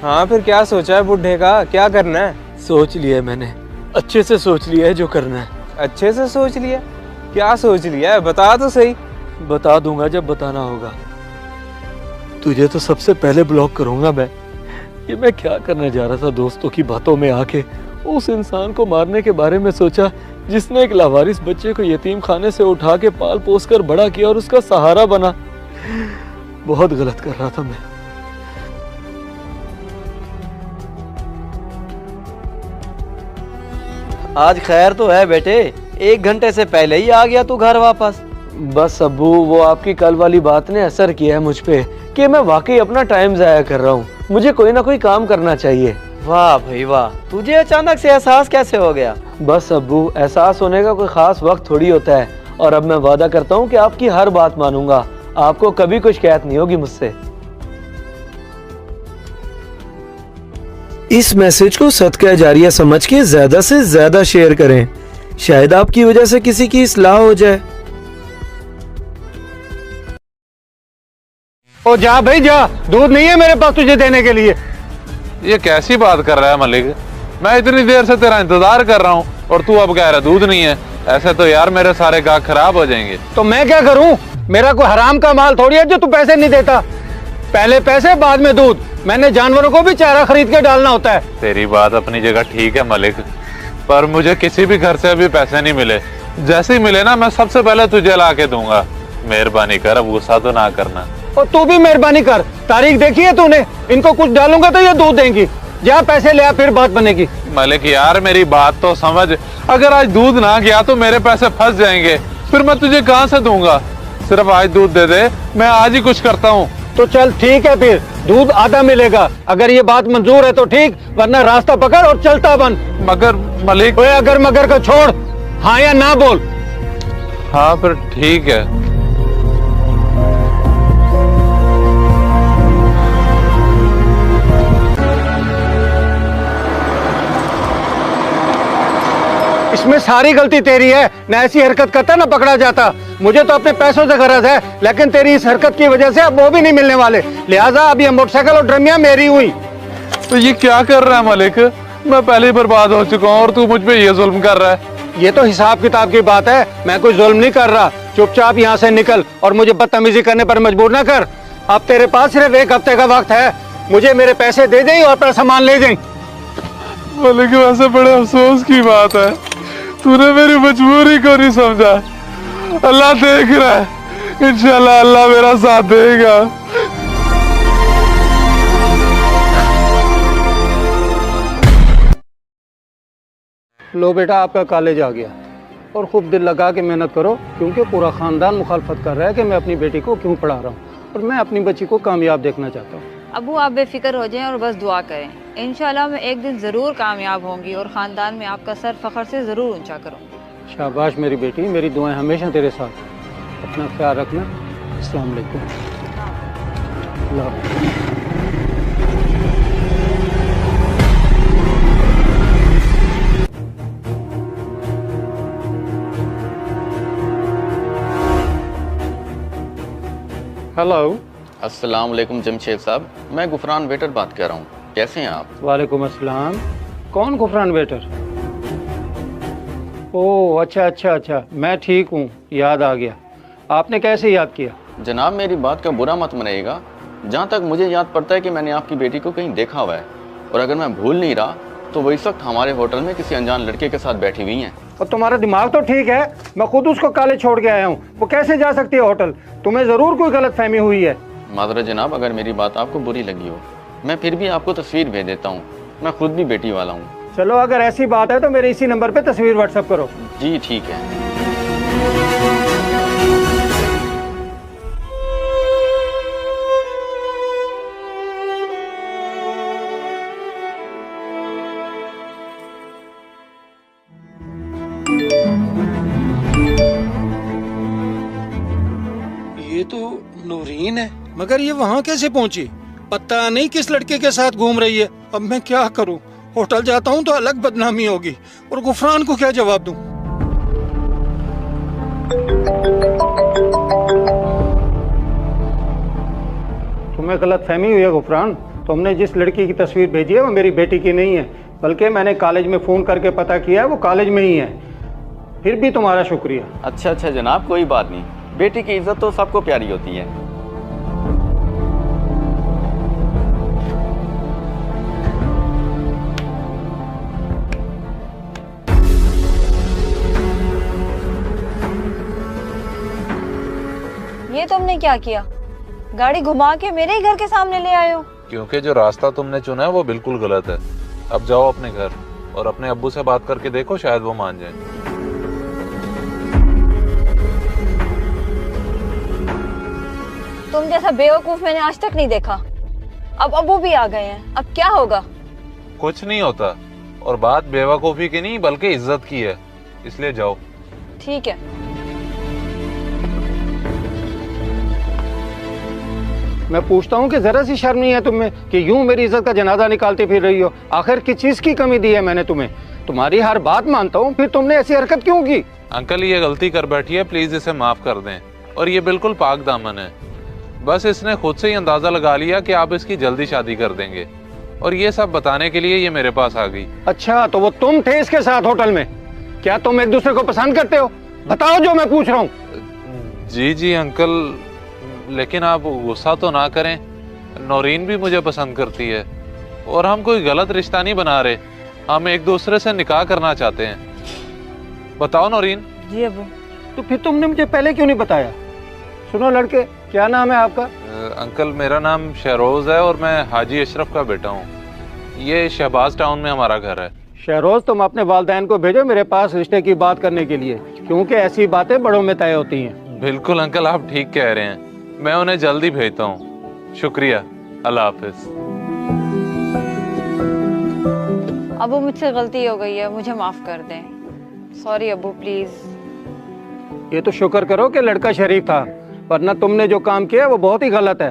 हाँ फिर क्या सोचा है बुढ़े का, क्या करना है? सोच लिया है मैंने, अच्छे से सोच लिया है जो करना है। अच्छे से सोच लिया? क्या सोच लिया है, बता तो सही। बता दूंगा जब बताना होगा। तुझे तो सबसे पहले ब्लॉक करूंगा मैं। ये मैं क्या करने जा रहा था, दोस्तों की बातों में आके उस इंसान को मारने के बारे में सोचा जिसने एक लावारिस बच्चे को यतीम खाने से उठा के पाल पोस कर बड़ा किया और उसका सहारा बना। बहुत गलत कर रहा था मैं। आज खैर तो है बेटे, 1 घंटे से पहले ही आ गया तू घर वापस। बस अब्बू, वो आपकी कल वाली बात ने असर किया है मुझ पे। कि मैं वाकई अपना टाइम जाया कर रहा हूँ। मुझे कोई ना कोई काम करना चाहिए। वाह भाई वाह, तुझे अचानक से एहसास कैसे हो गया? बस अब्बू, एहसास होने का कोई खास वक्त थोड़ी होता है। और अब मैं वादा करता हूँ कि आपकी हर बात मानूंगा, आपको कभी कोई शिकायत नहीं होगी मुझसे। इस मैसेज को सदका जारिया समझ के ज्यादा से ज्यादा शेयर करें, शायद आपकी वजह से किसी की इस्लाह हो जाए। ओ जा भाई जा, दूध नहीं है मेरे पास तुझे देने के लिए। ये कैसी बात कर रहा है मलिक? मैं इतनी देर से तेरा इंतजार कर रहा हूँ और तू अब कह रहा दूध नहीं है। ऐसे तो यार मेरे सारे गाहक खराब हो जाएंगे। तो मैं क्या करूं? मेरा कोई हराम का माल थोड़ी है जो तू पैसे नहीं देता। पहले पैसे बाद में दूध। मैंने जानवरों को भी चारा खरीद के डालना होता है। तेरी बात अपनी जगह ठीक है मलिक, पर मुझे किसी भी घर से अभी पैसे नहीं मिले। जैसे ही मिले ना मैं सबसे पहले तुझे ला के दूंगा। मेहरबानी कर, अब गुस्सा तो ना करना। और तू भी मेहरबानी कर, तारीख देखी है तूने? इनको कुछ डालूंगा तो ये दूध देंगी। जा पैसे ले आ, फिर बात बनेगी। मलिक यार मेरी बात तो समझ, अगर आज दूध ना गया तो मेरे पैसे फंस जाएंगे, फिर मैं तुझे कहाँ से दूंगा? सिर्फ आज दूध दे दे, मैं आज ही कुछ करता हूँ। तो चल ठीक है, फिर दूध आधा मिलेगा। अगर ये बात मंजूर है तो ठीक, वरना रास्ता पकड़ और चलता बन। मगर मलिक। ओए अगर मगर का छोड़, हाँ या ना बोल। हाँ फिर ठीक है। इसमें सारी गलती तेरी है। न ऐसी हरकत करता ना पकड़ा जाता। मुझे तो अपने पैसों से गरज है, लेकिन तेरी इस हरकत की वजह से अब वो भी नहीं मिलने वाले। लिहाजा अब ये मोटरसाइकिल और ड्रमिया मेरी हुई। तो ये क्या कर रहा है मलिक? मैं पहले ही बर्बाद हो चुका हूँ और तू मुझ पे ये जुल्म कर रहा है। ये तो हिसाब किताब की बात है, मैं कोई जुल्म नहीं कर रहा। चुपचाप यहाँ से निकल और मुझे बदतमीजी करने पर मजबूर ना कर। अब तेरे पास सिर्फ 1 हफ्ते का वक्त है। मुझे मेरे पैसे दे दें और अपना सामान ले जाएं। मलिक वैसे बड़े अफसोस की बात है, तूने मेरी मजबूरी को नहीं समझा। अल्लाह देख रहा है, इंशाल्लाह अल्लाह मेरा साथ देगा। लो बेटा, आपका कॉलेज आ गया और खूब दिल लगा के मेहनत करो, क्योंकि पूरा ख़ानदान मुखालफत कर रहा है कि मैं अपनी बेटी को क्यों पढ़ा रहा हूँ, और मैं अपनी बच्ची को कामयाब देखना चाहता हूँ। अबू आप बेफिक्र हो जाएं और बस दुआ करें। इंशाल्लाह मैं एक दिन ज़रूर कामयाब होंगी और ख़ानदान में आपका सर फ़ख्र से ज़रूर ऊंचा करूँगी। शाबाश मेरी बेटी, मेरी दुआएं हमेशा तेरे साथ। अपना ख्याल रखना। अस्सलाम वालेकुम। अल्लाह हाफ़िज़। हेलो। अस्सलाम वालेकुम जमशेद साहब, मैं गुफरान वेटर बात कर रहा हूँ। कैसे हैं आप? वालेकुम अस्सलाम। कौन गुफरान वेटर? ओह अच्छा, मैं ठीक हूँ, याद आ गया। आपने कैसे याद किया? जनाब मेरी बात का बुरा मत मनाइएगा, जहाँ तक मुझे याद पड़ता है कि मैंने आपकी बेटी को कहीं देखा हुआ है, और अगर मैं भूल नहीं रहा तो वो इस वक्त हमारे होटल में किसी अनजान लड़के के साथ बैठी हुई हैं। और तुम्हारा दिमाग तो ठीक है, मैं खुद उसको कॉलेज छोड़ के आया हूँ। वो कैसे जा सकती है होटल? तुम्हें ज़रूर कोई गलतफहमी हुई है। माजरत जनाब, अगर मेरी बात आपको बुरी लगी हो, मैं फिर भी आपको तस्वीर भेज देता हूँ। मैं खुद भी बेटी वाला हूँ। चलो अगर ऐसी बात है तो मेरे इसी नंबर पे तस्वीर व्हाट्सएप करो। जी ठीक है। ये तो नूरीन है, मगर ये वहाँ कैसे पहुँची? पता नहीं किस लड़के के साथ घूम रही है। अब मैं क्या करूँ? होटल जाता हूँ तो अलग बदनामी होगी, और गुफरान को क्या जवाब दूँ? तुम्हें गलतफहमी हुई है गुफरान। तुमने जिस लड़की की तस्वीर भेजी है वो मेरी बेटी की नहीं है, बल्कि मैंने कॉलेज में फ़ोन करके पता किया है, वो कॉलेज में ही है। फिर भी तुम्हारा शुक्रिया। अच्छा जनाब, कोई बात नहीं। बेटी की इज्जत तो सबको प्यारी होती है। ये तुमने क्या किया? गाड़ी घुमा के मेरे ही घर के सामने ले आए हो। क्योंकि जो रास्ता तुमने चुना है वो बिल्कुल गलत है। अब जाओ अपने घर और अपने अब्बू से बात करके देखो, शायद वो मान जाए। तुम जैसा बेवकूफ मैंने आज तक नहीं देखा। अब अबू भी आ गए हैं, अब क्या होगा? कुछ नहीं होता, और बात बेवकूफ़ी की नहीं बल्कि इज्जत की है, इसलिए जाओ। ठीक है। मैं पूछता हूँ कि जरा सी शर्म नहीं है तुम्हें कि यूं मेरी इज्जत का जनाजा निकालते फिर रही हो? आखिर किस चीज की कमी दी है मैंने तुम्हें? तुम्हारी हर बात मानता हूँ, फिर तुमने ऐसी हरकत क्यों की? अंकल ये गलती कर बैठी है, प्लीज इसे माफ कर दें। और ये बिल्कुल पाक दामन है, बस इसने खुद से ही अंदाजा लगा लिया कि आप इसकी जल्दी शादी कर देंगे, और ये सब बताने के लिए ये मेरे पास आ गई। अच्छा, तो वो तुम थे इसके साथ होटल में? क्या तुम एक दूसरे को पसंद करते हो? बताओ जो मैं पूछ रहा हूँ। जी जी अंकल, लेकिन आप गुस्सा तो ना करें, नौरीन भी मुझे पसंद करती है और हम कोई गलत रिश्ता नहीं बना रहे, हम एक दूसरे से निकाह करना चाहते हैं। बताओ नौरीन। जी अबू। तो फिर तुमने मुझे पहले क्यों नहीं बताया? सुनो लड़के, क्या नाम है आपका? अंकल मेरा नाम शहरोज है और मैं हाजी अशरफ का बेटा हूँ। ये शहबाज टाउन में हमारा घर है। शहरोज, तुम अपने वालिदैन को भेजो मेरे पास रिश्ते की बात करने के लिए, क्योंकि ऐसी बातें बड़ों में तय होती हैं। बिल्कुल अंकल, आप ठीक कह रहे हैं, मैं उन्हें जल्दी भेजता हूँ। शुक्रिया, अल्लाह हाफिज। अबू मुझसे गलती हो गई है, मुझे माफ कर दें। Sorry Abu, please. ये तो शुक्र करो कि लड़का शरीफ था, वरना तुमने जो काम किया वो बहुत ही गलत है।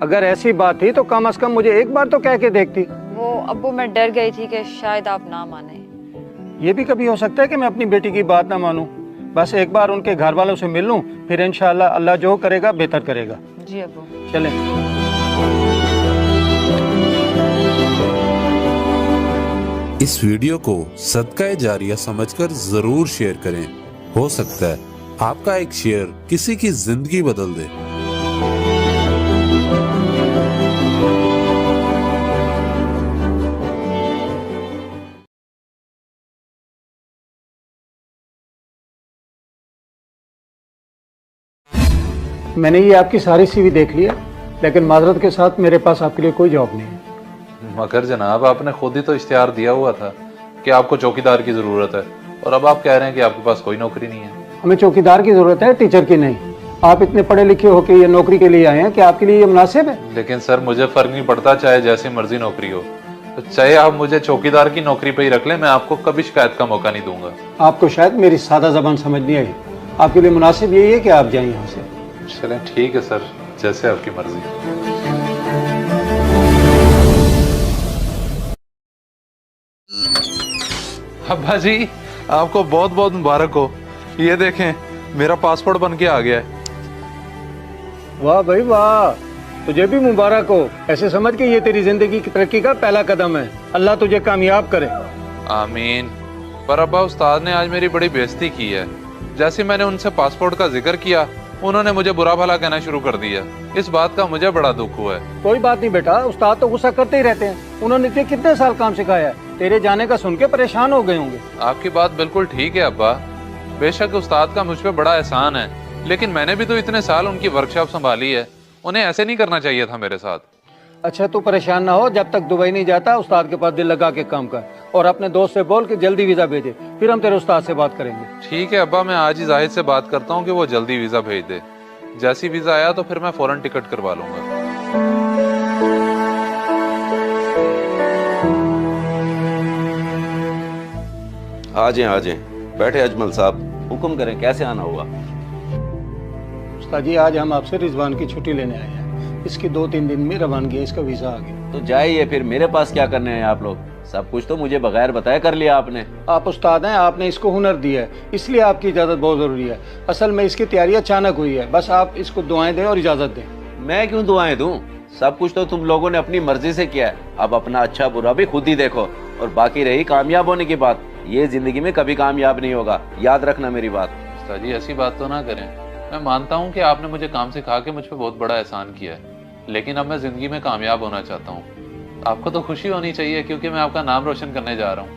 अगर ऐसी बात थी तो कम से कम मुझे एक बार तो कह के देखती। वो अबू, मैं डर गई थी कि शायद आप ना माने। ये भी कभी हो सकता है कि मैं अपनी बेटी की बात ना मानूं। बस एक बार उनके घर वालों से मिल लूं, फिर इंशाअल्लाह अल्लाह जो करेगा बेहतर करेगा। जी अबू। चलें। इस वीडियो को सदका जारिया समझकर जरूर शेयर करें। हो सकता है आपका एक शेयर किसी की जिंदगी बदल दे। मैंने ये आपकी सारी सीवी देख ली है, लेकिन माजरत के साथ मेरे पास आपके लिए कोई जॉब नहीं है। मगर जनाब, आपने खुद ही तो इश्तिहार दिया हुआ था कि आपको चौकीदार की जरूरत है, और अब आप कह रहे हैं कि आपके पास कोई नौकरी नहीं है। हमें चौकीदार की जरूरत है, टीचर की नहीं। आप इतने पढ़े लिखे होकर ये नौकरी के लिए आए हैं, क्या आपके लिए ये मुनासिब है? लेकिन सर, मुझे फर्क नहीं पड़ता, चाहे जैसी मर्जी नौकरी हो, तो चाहे आप मुझे चौकीदार की नौकरी पे ही रख लें, मैं आपको कभी शिकायत का मौका नहीं दूंगा। आपको शायद मेरी सादा जबान समझ नहीं आई। आपके लिए मुनासिब यही है कि आप जाएं यहाँ से। चलें, ठीक है सर, जैसे आपकी मर्जी। अब्बा जी, आपको बहुत बहुत मुबारक हो। ये देखें, मेरा पासपोर्ट बन के आ गया है। वाह भाई वाह, तुझे भी मुबारक हो। ऐसे समझ के ये तेरी जिंदगी की तरक्की का पहला कदम है। अल्लाह तुझे कामयाब करे। आमीन। पर अब्बा, उस्ताद ने आज मेरी बड़ी बेइज्जती की है। जैसे मैंने उनसे पासपोर्ट का जिक्र किया, उन्होंने मुझे बुरा भला कहना शुरू कर दिया। इस बात का मुझे बड़ा दुख हुआ है। कोई बात नहीं बेटा, उस्ताद तो गुस्सा करते ही रहते हैं। उन्होंने तुझे कितने साल काम सिखाया है, तेरे जाने का सुन के परेशान हो गए होंगे। आपकी बात बिल्कुल ठीक है अब्बा, बेशक उस्ताद का मुझ पे बड़ा एहसान है, लेकिन मैंने भी तो इतने साल उनकी वर्कशॉप संभाली है। उन्हें ऐसे नहीं करना चाहिए था मेरे साथ। अच्छा, तू परेशान ना हो, जब तक दुबई नहीं जाता उस्ताद के पास दिल लगा के काम कर, और अपने दोस्त से बोल के जल्दी वीजा भेजे, फिर हम तेरे उस्ताद से बात करेंगे। ठीक है अब्बा, मैं आज ही जाहिद से बात करता हूँ कि वो जल्दी वीजा भेज दे। जैसी वीजा आया तो फिर मैं फौरन टिकट करवा लूंगा। आ जाएं, बैठे अजमल साहब, हुक्म करें, कैसे आना होगा? उस्ताद जी, आज हम आपसे रिजवान की छुट्टी लेने आए हैं। इसकी 2-3 दिन में रवानगी है, इसका वीजा आ गया। तो जाइए, फिर मेरे पास क्या करने हैं आप लोग? सब कुछ तो मुझे बगैर बताए कर लिया आपने। आप उस्ताद हैं, आपने इसको हुनर दिया है, इसलिए आपकी इजाज़त बहुत ज़रूरी है। असल में इसकी तैयारी अचानक हुई है, बस आप इसको दुआएं दें और इजाज़त दें। मैं क्यों दुआएं दूं? सब कुछ तो तुम लोगों ने अपनी मर्जी से किया है। अब अपना अच्छा बुरा भी खुद ही देखो। और बाकी रही कामयाब होने की बात, ये जिंदगी में कभी कामयाब नहीं होगा, याद रखना मेरी बात। उस्ताद जी, ऐसी बात तो ना करें। मैं मानता हूँ कि आपने मुझे काम सिखा के मुझ पर बहुत बड़ा एहसान किया है, लेकिन अब मैं जिंदगी में कामयाब होना चाहता हूँ। आपको तो खुशी होनी चाहिए, क्योंकि मैं आपका नाम रोशन करने जा रहा हूँ।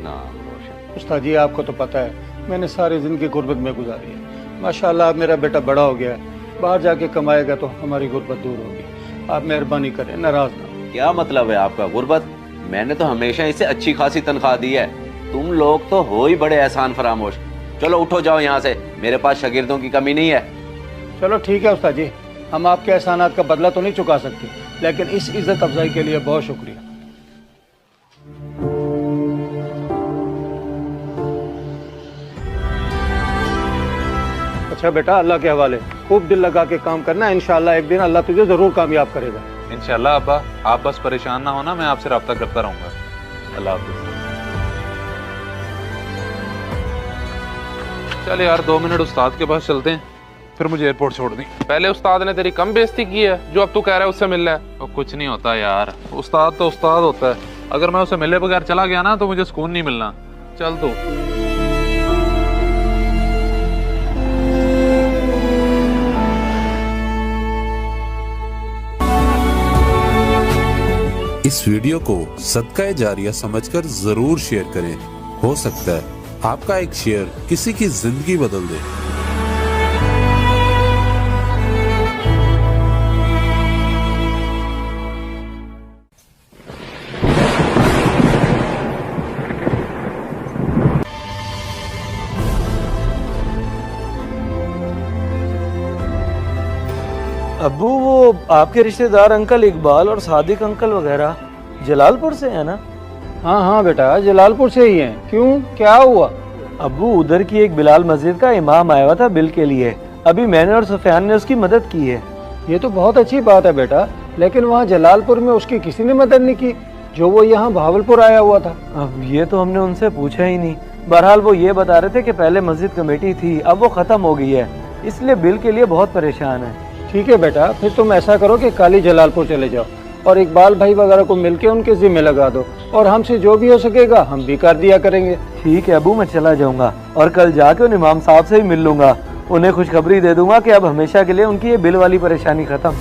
नाम रोशन? उस्ताद जी, आपको तो पता है मैंने सारी जिंदगी गुर्बत में गुजारी है। माशाल्लाह, अब मेरा बेटा बड़ा हो गया है, बाहर जाके कमाएगा तो हमारी गुर्बत दूर होगी। आप मेहरबानी करें, नाराज ना। क्या मतलब है आपका गुर्बत? मैंने तो हमेशा इसे अच्छी खासी तनख्वाह दी है। तुम लोग तो हो ही बड़े एहसान फरामोश। चलो उठो, जाओ यहाँ से, मेरे पास शागिर्दों की कमी नहीं है। चलो ठीक है उस्ताद जी, हम आपके एहसानात का बदला तो नहीं चुका सकते, लेकिन इस इज्जत अफजाई के लिए बहुत शुक्रिया। अच्छा बेटा, अल्लाह के हवाले, खूब दिल लगा के काम करना, इंशाल्लाह एक दिन अल्लाह तुझे जरूर कामयाब करेगा। इंशाल्लाह अब्बा, आप बस परेशान ना होना, मैं आपसे रब्ता करता रहूंगा। अल्लाह हाफिज। चल यार 2 मिनट उस्ताद के पास चलते हैं, फिर मुझे एयरपोर्ट छोड़ दी। पहले उस्ताद ने तेरी कम बेइज्जती की है जो अब तू कह रहा है उससे मिलना है। तो कुछ नहीं होता यार, उस्ताद तो उस्ताद होता है। अगर मैं उसे मिले बगैर चला गया ना तो मुझे सुकून नहीं मिलना। चल तू। इस वीडियो को सदका जारिया समझकर जरूर शेयर करें। हो सकता है आपका एक शेयर किसी की जिंदगी बदल दे। अब्बू, वो आपके रिश्तेदार अंकल इकबाल और सादिक अंकल वगैरह जलालपुर से है ना? हाँ हाँ बेटा, जलालपुर से ही हैं। क्यों, क्या हुआ? अब्बू, उधर की एक बिलाल मस्जिद का इमाम आया हुआ था बिल के लिए। अभी मैंने और सुफियान ने उसकी मदद की है। ये तो बहुत अच्छी बात है बेटा, लेकिन वहाँ जलालपुर में उसकी किसी ने मदद नहीं की जो वो यहाँ भावलपुर आया हुआ था। अब ये तो हमने उनसे पूछा ही नहीं। बहरहाल वो ये बता रहे थे कि पहले मस्जिद कमेटी थी, अब वो ख़त्म हो गई है, इसलिए बिल के लिए बहुत परेशान है। ठीक है बेटा, फिर तुम ऐसा करो कि काली जलालपुर चले जाओ और इकबाल भाई वगैरह को मिलके उनके जिम्मे लगा दो, और हमसे जो भी हो सकेगा हम भी कर दिया करेंगे। ठीक है अबू, मैं चला जाऊंगा और कल जाके उन इमाम साहब से भी मिल लूंगा। उन्हें खुशखबरी दे दूंगा कि अब हमेशा के लिए उनकी ये बिल वाली परेशानी खत्म।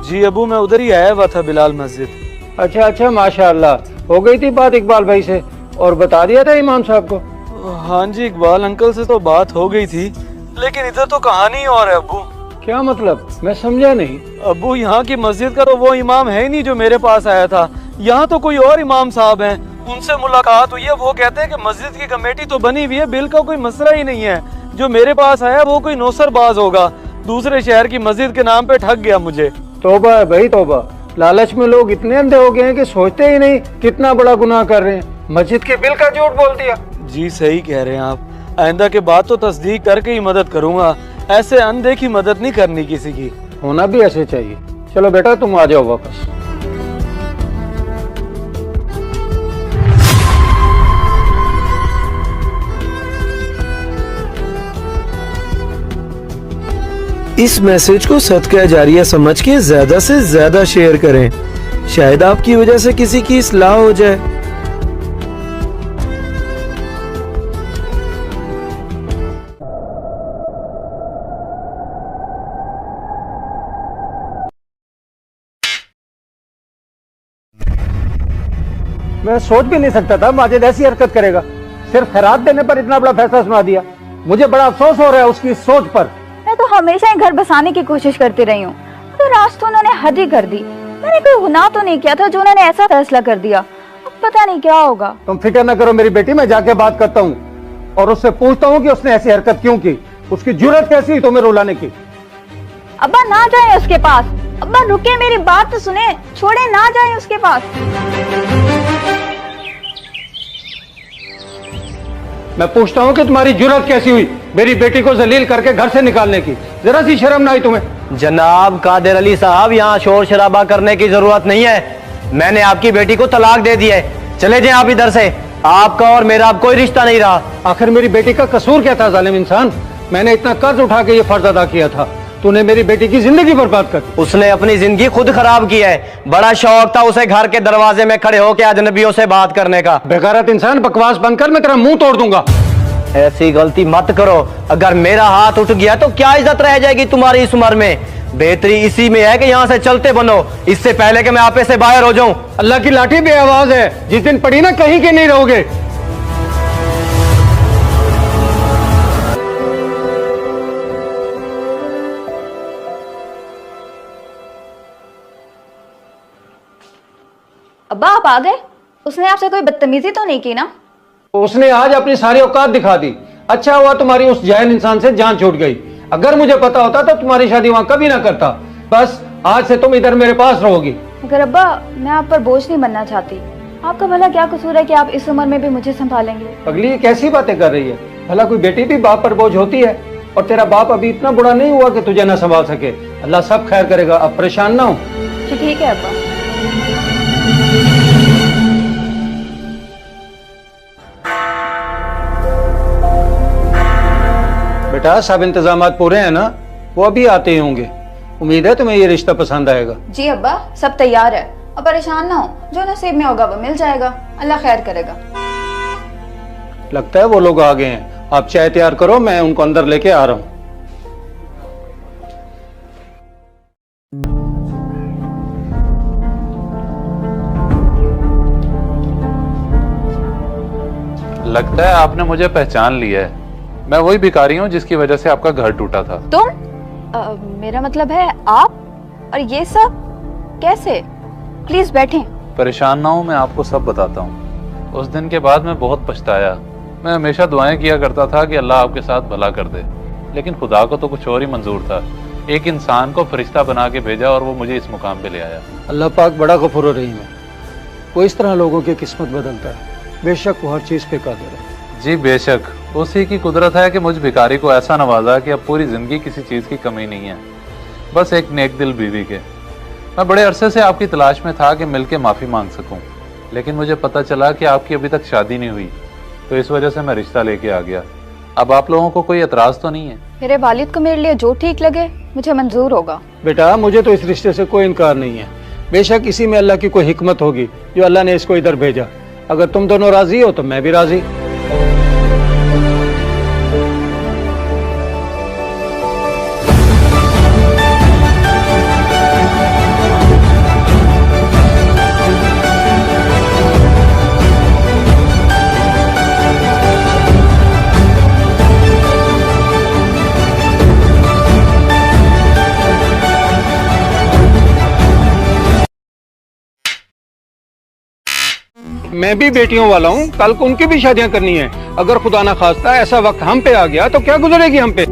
जी अबू, मैं उधर ही आया हुआ था बिलाल मस्जिद। अच्छा अच्छा, माशाअल्लाह। हो गई थी बात इकबाल भाई से और बता दिया था इमाम साहब को? हाँ जी, इकबाल अंकल से तो बात हो गई थी, लेकिन इधर तो कहानी और है अबू। क्या मतलब, मैं समझा नहीं। अबू, यहाँ की मस्जिद का तो वो इमाम है ही नहीं जो मेरे पास आया था। यहाँ तो कोई और इमाम साहब हैं, उनसे मुलाकात हुई है। वो कहते हैं कि मस्जिद की कमेटी तो बनी हुई है, बिल का कोई मसला ही नहीं है। जो मेरे पास आया वो कोई नौसरबाज होगा, दूसरे शहर की मस्जिद के नाम पे ठग गया मुझे। तौबा है भाई तौबा, लालच में लोग इतने अंधे हो गए हैं कि सोचते ही नहीं कितना बड़ा गुनाह कर रहे हैं। मस्जिद के बिल का झूठ बोल दिया। जी सही कह रहे हैं आप। आइंदा के बाद तो तस्दीक करके ही मदद करूंगा, ऐसे अंधे की मदद नहीं करनी किसी की। होना भी ऐसे चाहिए। चलो बेटा, तुम आ जाओ वापस। इस मैसेज को सदका जारिया समझ के ज्यादा से ज्यादा शेयर करें, शायद आपकी वजह से किसी की इस्लाह हो जाए। मैं सोच भी नहीं सकता था माजिद ऐसी हरकत करेगा। सिर्फ खैरात देने पर इतना बड़ा फैसला सुना दिया। मुझे बड़ा अफसोस हो रहा है उसकी सोच पर। मैं तो हमेशा ही घर बसाने की कोशिश करती रही हूँ, तो आज तो उन्होंने हद ही कर दी। मैंने कोई गुनाह तो नहीं किया था जो उन्होंने ऐसा फैसला कर दिया। अब पता नहीं क्या होगा। तुम फिक्र न करो मेरी बेटी, मैं जाके बात करता हूँ और उससे पूछता हूँ कि उसने ऐसी हरकत क्यों की, उसकी जुर्रत कैसी हुई तुम्हें रुलाने की। अब्बा ना जाए उसके पास। अब्बा रुके, मेरी बात तो सुने, छोड़े ना जाए उसके पास। मैं पूछता हूँ कि तुम्हारी जुर्रत कैसी हुई मेरी बेटी को जलील करके घर से निकालने की? जरा सी शर्म ना आई तुम्हें? जनाब कादिर अली साहब, यहाँ शोर शराबा करने की जरूरत नहीं है। मैंने आपकी बेटी को तलाक दे दी है। चले जाएं आप इधर से। आपका और मेरा अब कोई रिश्ता नहीं रहा। आखिर मेरी बेटी का कसूर क्या था जालिम इंसान? मैंने इतना कर्ज उठा के ये फर्ज अदा किया था, तूने मेरी बेटी की जिंदगी बर्बाद कर दी। उसने अपनी जिंदगी खुद खराब की है। बड़ा शौक था उसे घर के दरवाजे में खड़े होकर अजनबियों से बात करने का। बेगैरत इंसान, बकवास बंद कर, मैं तेरा मुंह तोड़ दूंगा। ऐसी गलती मत करो। अगर मेरा हाथ उठ गया तो क्या इज्जत रह जाएगी तुम्हारी इस उम्र में? बेहतरी इसी में है कि यहाँ से चलते बनो, इससे पहले कि मैं आपे से बाहर हो जाऊं। अल्लाह की लाठी बेआवाज है, जिस दिन पड़ी ना कहीं के नहीं रहोगे। अब्बा आप आ गए? उसने आपसे कोई बदतमीजी तो नहीं की ना? उसने आज अपनी सारी औकात दिखा दी। अच्छा हुआ तुम्हारी उस जाहिल इंसान से जान छूट गई। अगर मुझे पता होता तो तुम्हारी शादी वहां कभी ना करता। बस आज से तुम इधर मेरे पास रहोगी। मगर अब्बा मैं आप पर बोझ नहीं बनना चाहती। आपका भला क्या कसूर है कि आप इस उम्र में भी मुझे संभालेंगे? अगली ये कैसी बातें कर रही है? भला कोई बेटी भी बाप पर बोझ होती है? और तेरा बाप अभी इतना बुरा नहीं हुआ कि तुझे ना संभाल सके। अल्लाह सब खैर करेगा, अब परेशान ना हो। जी ठीक है अब्बा। बेटा सब इंतजामात पूरे हैं ना? वो अभी आते ही होंगे। उम्मीद है तुम्हें ये रिश्ता पसंद आएगा। जी अब्बा सब तैयार है, अब परेशान ना हो, जो नसीब में होगा वो मिल जाएगा, अल्लाह खैर करेगा। लगता है वो लोग आ गए हैं। आप चाय तैयार करो, मैं उनको अंदर लेके आ रहा हूँ। लगता है आपने मुझे पहचान लिया है। मैं वही भिखारी हूँ जिसकी वजह से आपका घर टूटा था। तुम? मेरा मतलब है आप? और ये सब कैसे? प्लीज बैठें। परेशान ना हो, मैं आपको सब बताता हूँ। उस दिन के बाद मैं बहुत पछताया। मैं हमेशा दुआएं किया करता था कि अल्लाह आपके साथ भला कर दे, लेकिन खुदा को तो कुछ और ही मंजूर था। एक इंसान को फरिश्ता बना के भेजा और वो मुझे इस मुकाम पे ले आया। अल्लाह पाक बड़ा गफूर रहीम है। वो इस तरह लोगों की किस्मत बदलता है। बेशक वो हर चीज पे कादिर है। जी बेशक, उसी की कुदरत है कि मुझ भिखारी को ऐसा नवाजा कि अब पूरी जिंदगी किसी चीज की कमी नहीं है, बस एक नेक दिल बीवी के। मैं बड़े अरसे से आपकी तलाश में था कि मिलके माफी मांग सकूं, लेकिन मुझे पता चला कि आपकी अभी तक शादी नहीं हुई, तो इस वजह से मैं रिश्ता लेके आ गया। अब आप लोगों को कोई एतराज तो नहीं है? मेरे वालिद को मेरे लिए जो ठीक लगे मुझे मंजूर होगा। बेटा मुझे तो इस रिश्ते से कोई इनकार नहीं है। बेशक इसी में अल्लाह की कोई हिकमत होगी जो अल्लाह ने इसको इधर भेजा। अगर तुम दोनों राजी हो तो मैं भी राजी। मैं भी बेटियों वाला हूँ, कल को उनकी भी शादियाँ करनी है। अगर खुदा ना खास्ता ऐसा वक्त हम पे आ गया तो क्या गुजरेगी हम पे?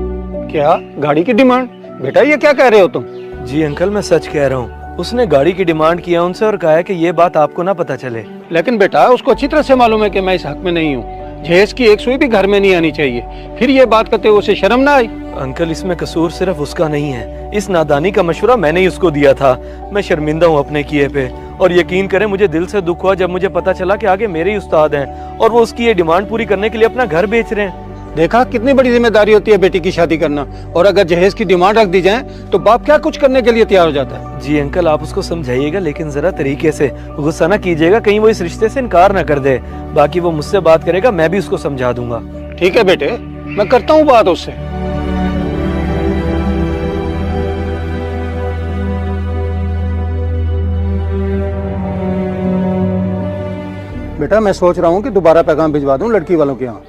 क्या गाड़ी की डिमांड? बेटा ये क्या कह रहे हो तुम? जी अंकल मैं सच कह रहा हूँ। उसने गाड़ी की डिमांड किया उनसे और कहा है कि ये बात आपको ना पता चले। लेकिन बेटा उसको अच्छी तरह से मालूम है कि मैं इस हक में नहीं हूँ। जहेज की एक सुई भी घर में नहीं आनी चाहिए। फिर ये बात करते हुए उसे शर्म ना आई? अंकल इसमें कसूर सिर्फ उसका नहीं है। इस नादानी का मशवरा मैंने ही उसको दिया था। मैं शर्मिंदा हूँ अपने किए पे, और यकीन करें मुझे दिल से दुख हुआ जब मुझे पता चला कि आगे मेरे ही उस्ताद हैं और वो उसकी ये डिमांड पूरी करने के लिए अपना घर बेच रहे हैं। देखा कितनी बड़ी जिम्मेदारी होती है बेटी की शादी करना, और अगर जहेज की डिमांड रख दी जाए तो बाप क्या कुछ करने के लिए तैयार हो जाता है। जी अंकल आप उसको समझाइएगा, लेकिन जरा तरीके से, गुस्सा ना कीजिएगा, कहीं वो इस रिश्ते से इनकार ना कर दे। बाकी वो मुझसे बात करेगा, मैं भी उसको समझा दूंगा। ठीक है बेटे, मैं करता हूँ बात उससे। बेटा मैं सोच रहा हूँ कि दोबारा पैगाम भिजवा दूँ लड़की वालों के यहाँ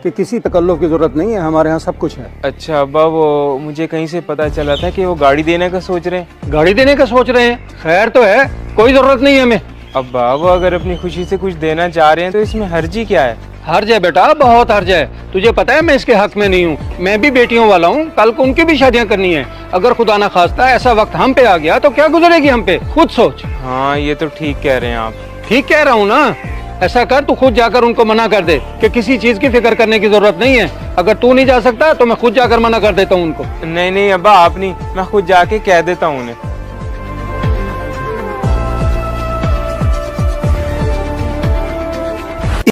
कि किसी तकल्लुफ की जरूरत नहीं है, हमारे यहाँ सब कुछ है। अच्छा अब्बा, वो मुझे कहीं से पता चला था कि वो गाड़ी देने का सोच रहे हैं। गाड़ी देने का सोच रहे हैं? खैर तो है, कोई जरूरत नहीं है हमें। अब्बा वो अगर अपनी खुशी से कुछ देना चाह रहे हैं तो इसमें हर्जी क्या है? हर्ज है बेटा, बहुत हर्ज है। तुझे पता है मैं इसके हक में नहीं हूँ। मैं भी बेटियों वाला हूँ, कल को उनकी भी शादियाँ करनी है। अगर खुदा ना खास्ता ऐसा वक्त हम पे आ गया तो क्या गुजरेगी हम पे? खुद सोच। हाँ ये तो ठीक कह रहे हैं आप। ठीक कह रहा हूँ ना? ऐसा कर तू खुद जाकर उनको मना कर दे कि किसी चीज की फिक्र करने की जरूरत नहीं है। अगर तू नहीं जा सकता तो मैं खुद जाकर मना कर देता हूँ उनको। नहीं नहीं अब्बा आप नहीं, मैं खुद जाके कह देता हूँ उन्हें।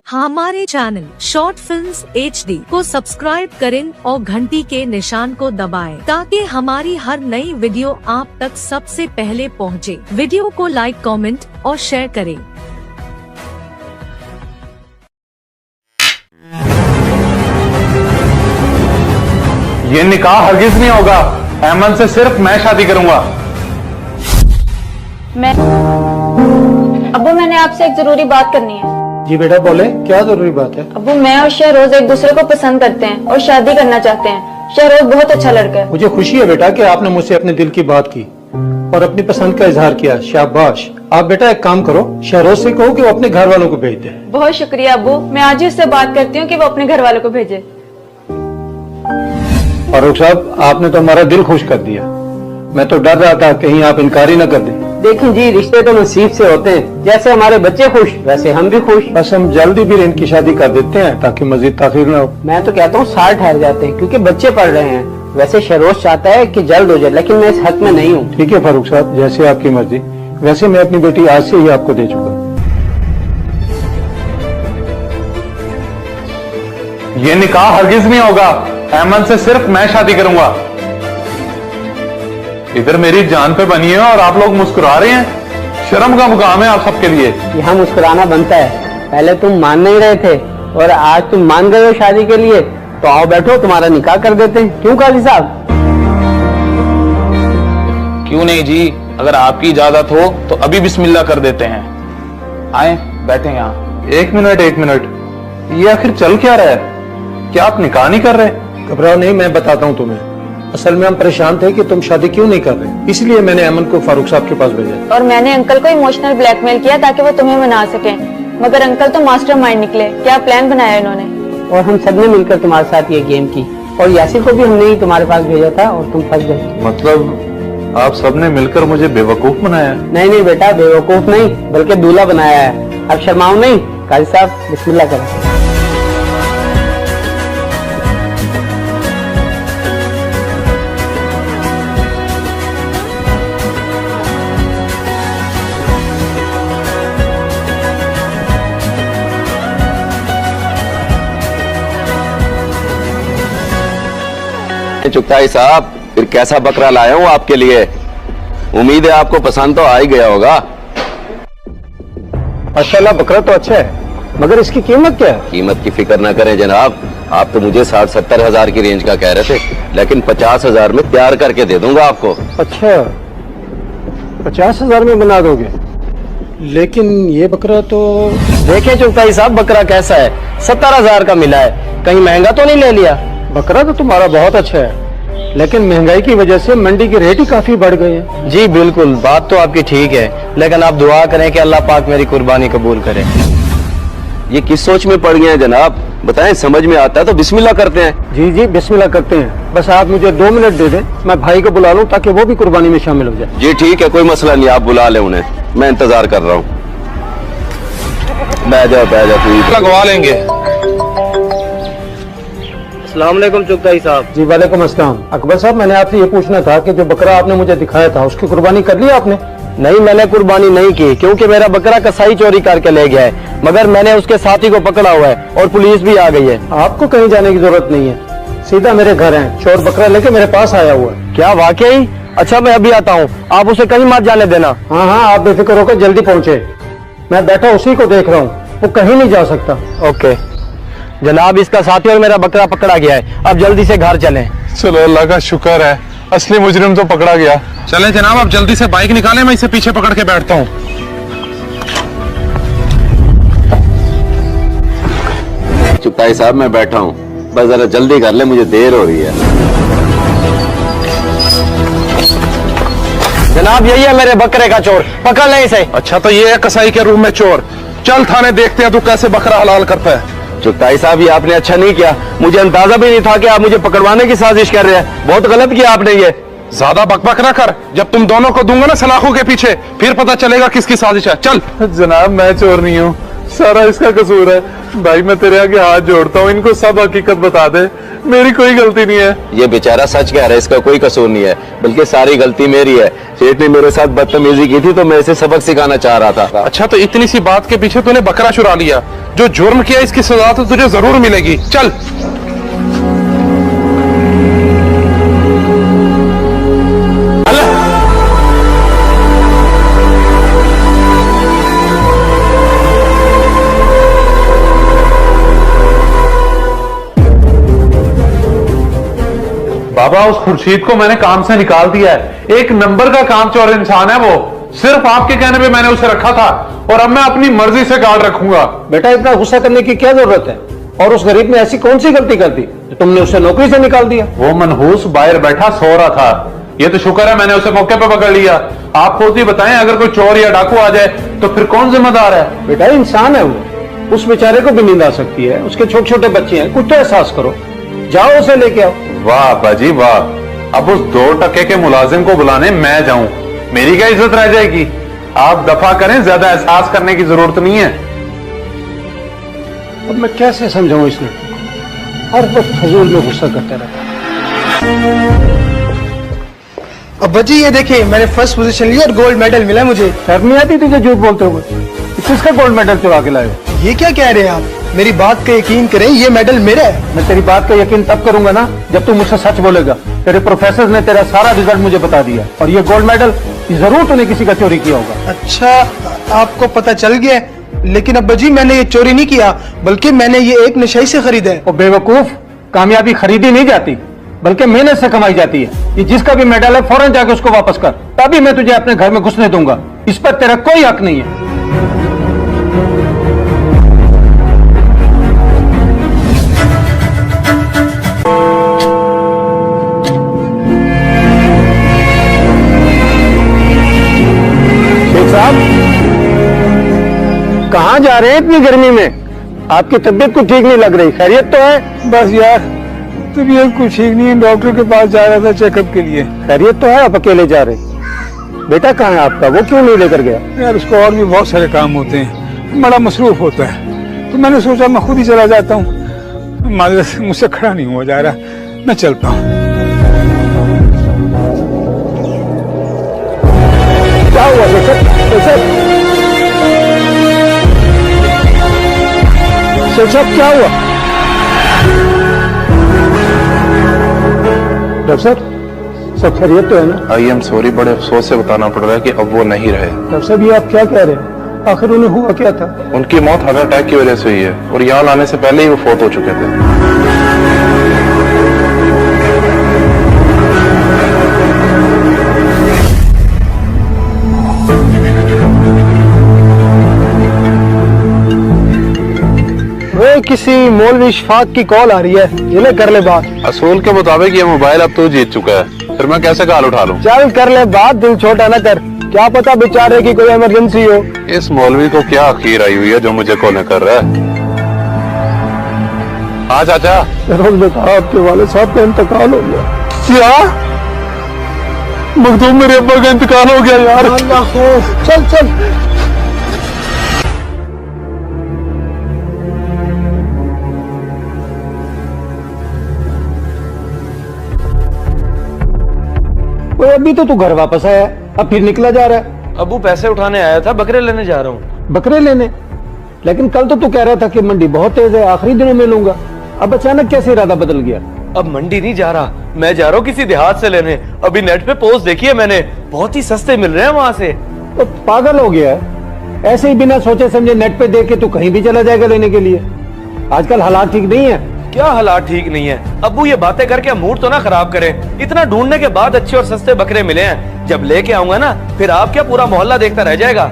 हमारे चैनल शॉर्ट फिल्म्स HD को सब्सक्राइब करें और घंटी के निशान को दबाएं ताकि हमारी हर नई वीडियो आप तक सबसे पहले पहुंचे। वीडियो को लाइक, कमेंट और शेयर करें। ये निकाह हरगिज नहीं होगा। अहमद से सिर्फ मैं शादी करूंगा। मैं अब्बू मैंने आपसे एक जरूरी बात करनी है। जी बेटा बोले, क्या जरूरी बात है? अब्बू मैं और शहरोज एक दूसरे को पसंद करते हैं और शादी करना चाहते हैं। शहरोज बहुत अच्छा लड़का है। मुझे खुशी है बेटा कि आपने मुझसे अपने दिल की बात की और अपनी पसंद का इजहार किया। शाबाश। आप बेटा एक काम करो, शहरोज से कहो कि वो अपने घर वालों को भेज दे। बहुत शुक्रिया अब्बू, मैं आज ही उससे बात करती हूँ कि वो अपने घर वालों को भेजे। फारूक साहब, आपने तो हमारा दिल खुश कर दिया। मैं तो डर रहा था कहीं आप इनकार ही न कर दें। देखें जी, रिश्ते तो नसीब से होते हैं, जैसे हमारे बच्चे खुश वैसे हम भी खुश। बस हम जल्दी भी इनकी शादी कर देते हैं ताकि मजीद ताखिर न हो। मैं तो कहता हूँ साल ठहर जाते हैं क्योंकि बच्चे पढ़ रहे हैं। वैसे शहरोज चाहता है कि जल्द हो जाए, लेकिन मैं इस हक में नहीं हूँ। ठीक है फारूक साहब, जैसे आपकी मर्जी। वैसे मैं अपनी बेटी आज से ही आपको दे चुका। ये निकाह हरगिज नहीं होगा। अहमद से सिर्फ मैं शादी करूंगा। इधर मेरी जान पे बनी है और आप लोग मुस्कुरा रहे हैं। शर्म का मुकाम है आप सबके लिए। यहाँ मुस्कुराना बनता है। पहले तुम मान नहीं रहे थे और आज तुम मान गए हो शादी के लिए, तो आओ बैठो, तुम्हारा निकाह कर देते हैं। क्यों काजी साहब? क्यों नहीं जी, अगर आपकी इजाजत हो तो अभी बिस्मिल्लाह कर देते हैं। आए बैठे यहाँ। एक मिनट, ये आखिर चल क्या रहा है? क्या आप निकाह नहीं कर रहे? घबराओ नहीं, मैं बताता हूँ तुम्हें। असल में हम परेशान थे कि तुम शादी क्यों नहीं कर रहे, इसलिए मैंने अमन को फारूक साहब के पास भेजा। और मैंने अंकल को इमोशनल ब्लैकमेल किया ताकि वो तुम्हें मना सके, मगर अंकल तो मास्टरमाइंड निकले। क्या प्लान बनाया इन्होंने? और हम सबने मिलकर तुम्हारे साथ ये गेम की, और यासिर को भी हमने ही तुम्हारे पास भेजा था और तुम फंस गए। मतलब आप सबने मिलकर मुझे बेवकूफ बनाया? नहीं बेटा, बेवकूफ नहीं बल्कि दूल्हा बनाया है। अब शर्माओ नहीं। काजी साहब बिस्मिल्लाह करें। चुगताई साहब, फिर कैसा बकरा लाया हूँ आपके लिए। उम्मीद है आपको पसंद तो आ ही गया होगा। माशाल्लाह, बकरा तो अच्छा है, मगर इसकी कीमत क्या है? कीमत की फिक्र न करें जनाब, आप तो मुझे 60-70 हजार की रेंज का कह रहे थे, लेकिन 50 हजार में तैयार करके दे दूंगा आपको। अच्छा, 50 हजार में बना दोगे? लेकिन ये बकरा तो देखें चुगताई साहब, बकरा कैसा है, 70 हजार का मिला है, कहीं महंगा तो नहीं ले लिया? बकरा तो तुम्हारा बहुत अच्छा है, लेकिन महंगाई की वजह से मंडी के रेट ही काफी बढ़ गए हैं। जी बिल्कुल, बात तो आपकी ठीक है, लेकिन आप दुआ करें कि अल्लाह पाक मेरी कुर्बानी कबूल करे। ये किस सोच में पड़ गए हैं जनाब, बताएं, समझ में आता है तो बिस्मिल्लाह करते हैं। जी बिस्मिल्लाह करते हैं। बस आप मुझे 2 मिनट दे दें, मैं भाई को बुला लूं ताकि वो भी कुर्बानी में शामिल हो जाए। जी ठीक है, कोई मसला नहीं, आप बुला लें उन्हें, मैं इंतजार कर रहा हूँ। बैठ जाओ लगवा लेंगे। अस्सलाम वालेकुम चुगताई साहब। जी वालेकुम अस्सलाम। अकबर साहब, मैंने आपसे ये पूछना था कि जो बकरा आपने मुझे दिखाया था उसकी कुर्बानी कर ली आपने? नहीं, मैंने कुर्बानी नहीं की क्योंकि मेरा बकरा कसाई चोरी करके ले गया है, मगर मैंने उसके साथी को पकड़ा हुआ है और पुलिस भी आ गई है। आपको कहीं जाने की जरूरत नहीं है, सीधा मेरे घर है, चोर बकरा लेके मेरे पास आया हुआ है। क्या वाकई? अच्छा मैं अभी आता हूँ, आप उसे कहीं मत जाने देना। हाँ, आप बेफिक्र होकर जल्दी पहुँचे। मैं बैठा उसी को देख रहा हूँ, वो कहीं नहीं जा सकता। ओके जनाब, इसका साथी और मेरा बकरा पकड़ा गया है, अब जल्दी से घर चलें। चलो अल्लाह का शुक्र है, असली मुजरिम तो पकड़ा गया। चलें जनाब, आप जल्दी से बाइक निकालें, मैं इसे पीछे पकड़ के बैठता हूँ। चुगताई साहब मैं बैठा हूँ, बस जरा जल्दी कर ले, मुझे देर हो रही है। जनाब यही है मेरे बकरे का चोर, पकड़ ले इसे। अच्छा तो ये है कसाई के रूम में चोर, चल थाने देखते हैं तू कैसे बकरा हलाल करता है। चुगताई साहब, ये आपने अच्छा नहीं किया, मुझे अंदाजा भी नहीं था कि आप मुझे पकड़वाने की साजिश कर रहे हैं। बहुत गलत किया आपने ये। ज्यादा बकबक ना कर, जब तुम दोनों को दूंगा ना सलाखों के पीछे, फिर पता चलेगा किसकी साजिश है। चल। जनाब मैं चोर नहीं हूँ, सारा इसका कसूर है। भाई मैं तेरे आगे हाथ जोड़ता हूँ, इनको सब हकीकत बता दे, मेरी कोई गलती नहीं है। ये बेचारा सच कह रहा है, इसका कोई कसूर नहीं है, बल्कि सारी गलती मेरी है। सेठ ने मेरे साथ बदतमीजी की थी तो मैं इसे सबक सिखाना चाह रहा था। अच्छा तो इतनी सी बात के पीछे तूने बकरा चुरा लिया, जो जुर्म किया इसकी सजा तो तुझे जरूर मिलेगी। चल। बाबा उस खुर्शीद को मैंने काम से निकाल दिया है, एक नंबर का कामचोर इंसान है वो। सिर्फ आपके कहने पे मैंने उसे रखा था और अब मैं अपनी मर्जी से गार्ड रखूंगा। बेटा इतना गुस्सा करने की क्या जरूरत है, और उस गरीब ने ऐसी कौन सी गलती कर दी जो तुमने उसे नौकरी से निकाल दिया? वो मनहूस बाहर बैठा सो रहा था, ये तो शुक्र है मैंने उसे मौके पे पकड़ लिया। आप खुद ही बताएं, अगर कोई चोर या डाकू आ जाए तो फिर कौन जिम्मेदार है? बेटा इंसान है वो, उस बेचारे को भी नींद आ सकती है, उसके छोटे छोटे बच्चे हैं, कुछ तो एहसास करो, जाओ उसे लेके आओ। वाह बाजी वाह, अब उस 2 टके के मुलाजिम को बुलाने मैं जाऊं, मेरी क्या इज्जत रह जाएगी? आप दफा करें, ज्यादा एहसास करने की जरूरत नहीं है। अब मैं कैसे समझाऊं इस लड़के को, हर वक्त फजूल में गुस्सा करता रहता है। अब्बा जी ये देखिए, मैंने फर्स्ट पोजीशन ली और गोल्ड मेडल मिला मुझे। शर्म नहीं आती तुझे झूठ बोलते हुए? किसका गोल्ड मेडल चुरा के लाए? ये क्या कह रहे हैं आप? मेरी बात का यकीन करें, ये मेडल मेरा है। मैं तेरी बात का यकीन तब करूंगा ना जब तू मुझसे सच बोलेगा। तेरे प्रोफेसर ने तेरा सारा रिजल्ट मुझे बता दिया, और ये गोल्ड मेडल जरूर तूने किसी का चोरी किया होगा। अच्छा, आपको पता चल गया? लेकिन अब्बा जी मैंने ये चोरी नहीं किया, बल्कि मैंने ये एक नशाई से खरीदा है। और बेवकूफ, कामयाबी खरीदी नहीं जाती बल्कि मेहनत से कमाई जाती है। ये जिसका भी मेडल है फौरन जाके उसको वापस कर, तभी मैं तुझे अपने घर में घुसने दूंगा। इस पर तेरा कोई हक नहीं है। शेख साहब, कहाँ जा रहे हैं इतनी गर्मी में? आपकी तबीयत कुछ ठीक नहीं लग रही, खैरियत तो है? बस यार तबीयत कुछ ठीक नहीं है, डॉक्टर के पास जा रहा था चेकअप के लिए। खैरियत तो है? आप अकेले जा रहे? बेटा कहाँ है आपका, वो क्यों नहीं लेकर गया? यार उसको और भी बहुत सारे काम होते हैं, बड़ा मसरूफ होता है, तो मैंने सोचा मैं खुद ही चला जाता हूँ। माजरत से मुझसे खड़ा नहीं हुआ जा रहा, मैं चलता हूँ। क्या हुआ शेख साहब, क्या हुआ? डॉक्टर साहब, सब खैरियत तो है ना? आई एम सॉरी, बड़े अफसोस से बताना पड़ रहा है कि अब वो नहीं रहे। डॉक्टर साहब ये आप क्या कह रहे हैं? आखिर उन्हें हुआ क्या था? उनकी मौत हार्ट अटैक की वजह से हुई है, और यहाँ लाने से पहले ही वो फौत हो चुके थे। किसी मौलवी इशफाक की कॉल आ रही है, ये ले कर ले बात। असूल के मुताबिक ये मोबाइल अब तो जीत चुका है, फिर मैं कैसे कॉल उठा लूं? चल कर ले बात, दिल छोटा ना कर, क्या पता बेचारे की कोई इमरजेंसी हो। इस मौलवी को क्या अखीर आई हुई है जो मुझे कॉल कर रहा है? हाँ चाचा, आपके वाले साहब का इंतकाल हो गया। क्या? मखदूम मेरे अब्बा का इंतकाल हो गया यार। अल्लाह, चल चल। अभी तो तू घर वापस आया, अब फिर निकला जा रहा है। अबू पैसे उठाने आया था, बकरे लेने जा रहा हूँ। बकरे लेने? लेकिन कल तो तू कह रहा था कि मंडी बहुत तेज है, आखिरी दिनों में लूंगा। अब अचानक कैसे इरादा बदल गया? अब मंडी नहीं जा रहा, मैं जा रहा हूँ किसी देहात से लेने। अभी नेट पे पोस्ट देखी है मैंने, बहुत ही सस्ते मिल रहे हैं वहां से। तो पागल हो गया है? ऐसे ही बिना सोचे समझे नेट पे देख के तू कहीं भी चला जाएगा लेने के लिए? आजकल हालात ठीक नहीं है। क्या हालात ठीक नहीं है? अब्बू ये बातें करके मूड तो ना खराब करें। इतना ढूंढने के बाद अच्छे और सस्ते बकरे मिले हैं, जब लेके आऊंगा ना फिर आप क्या पूरा मोहल्ला देखता रह जाएगा।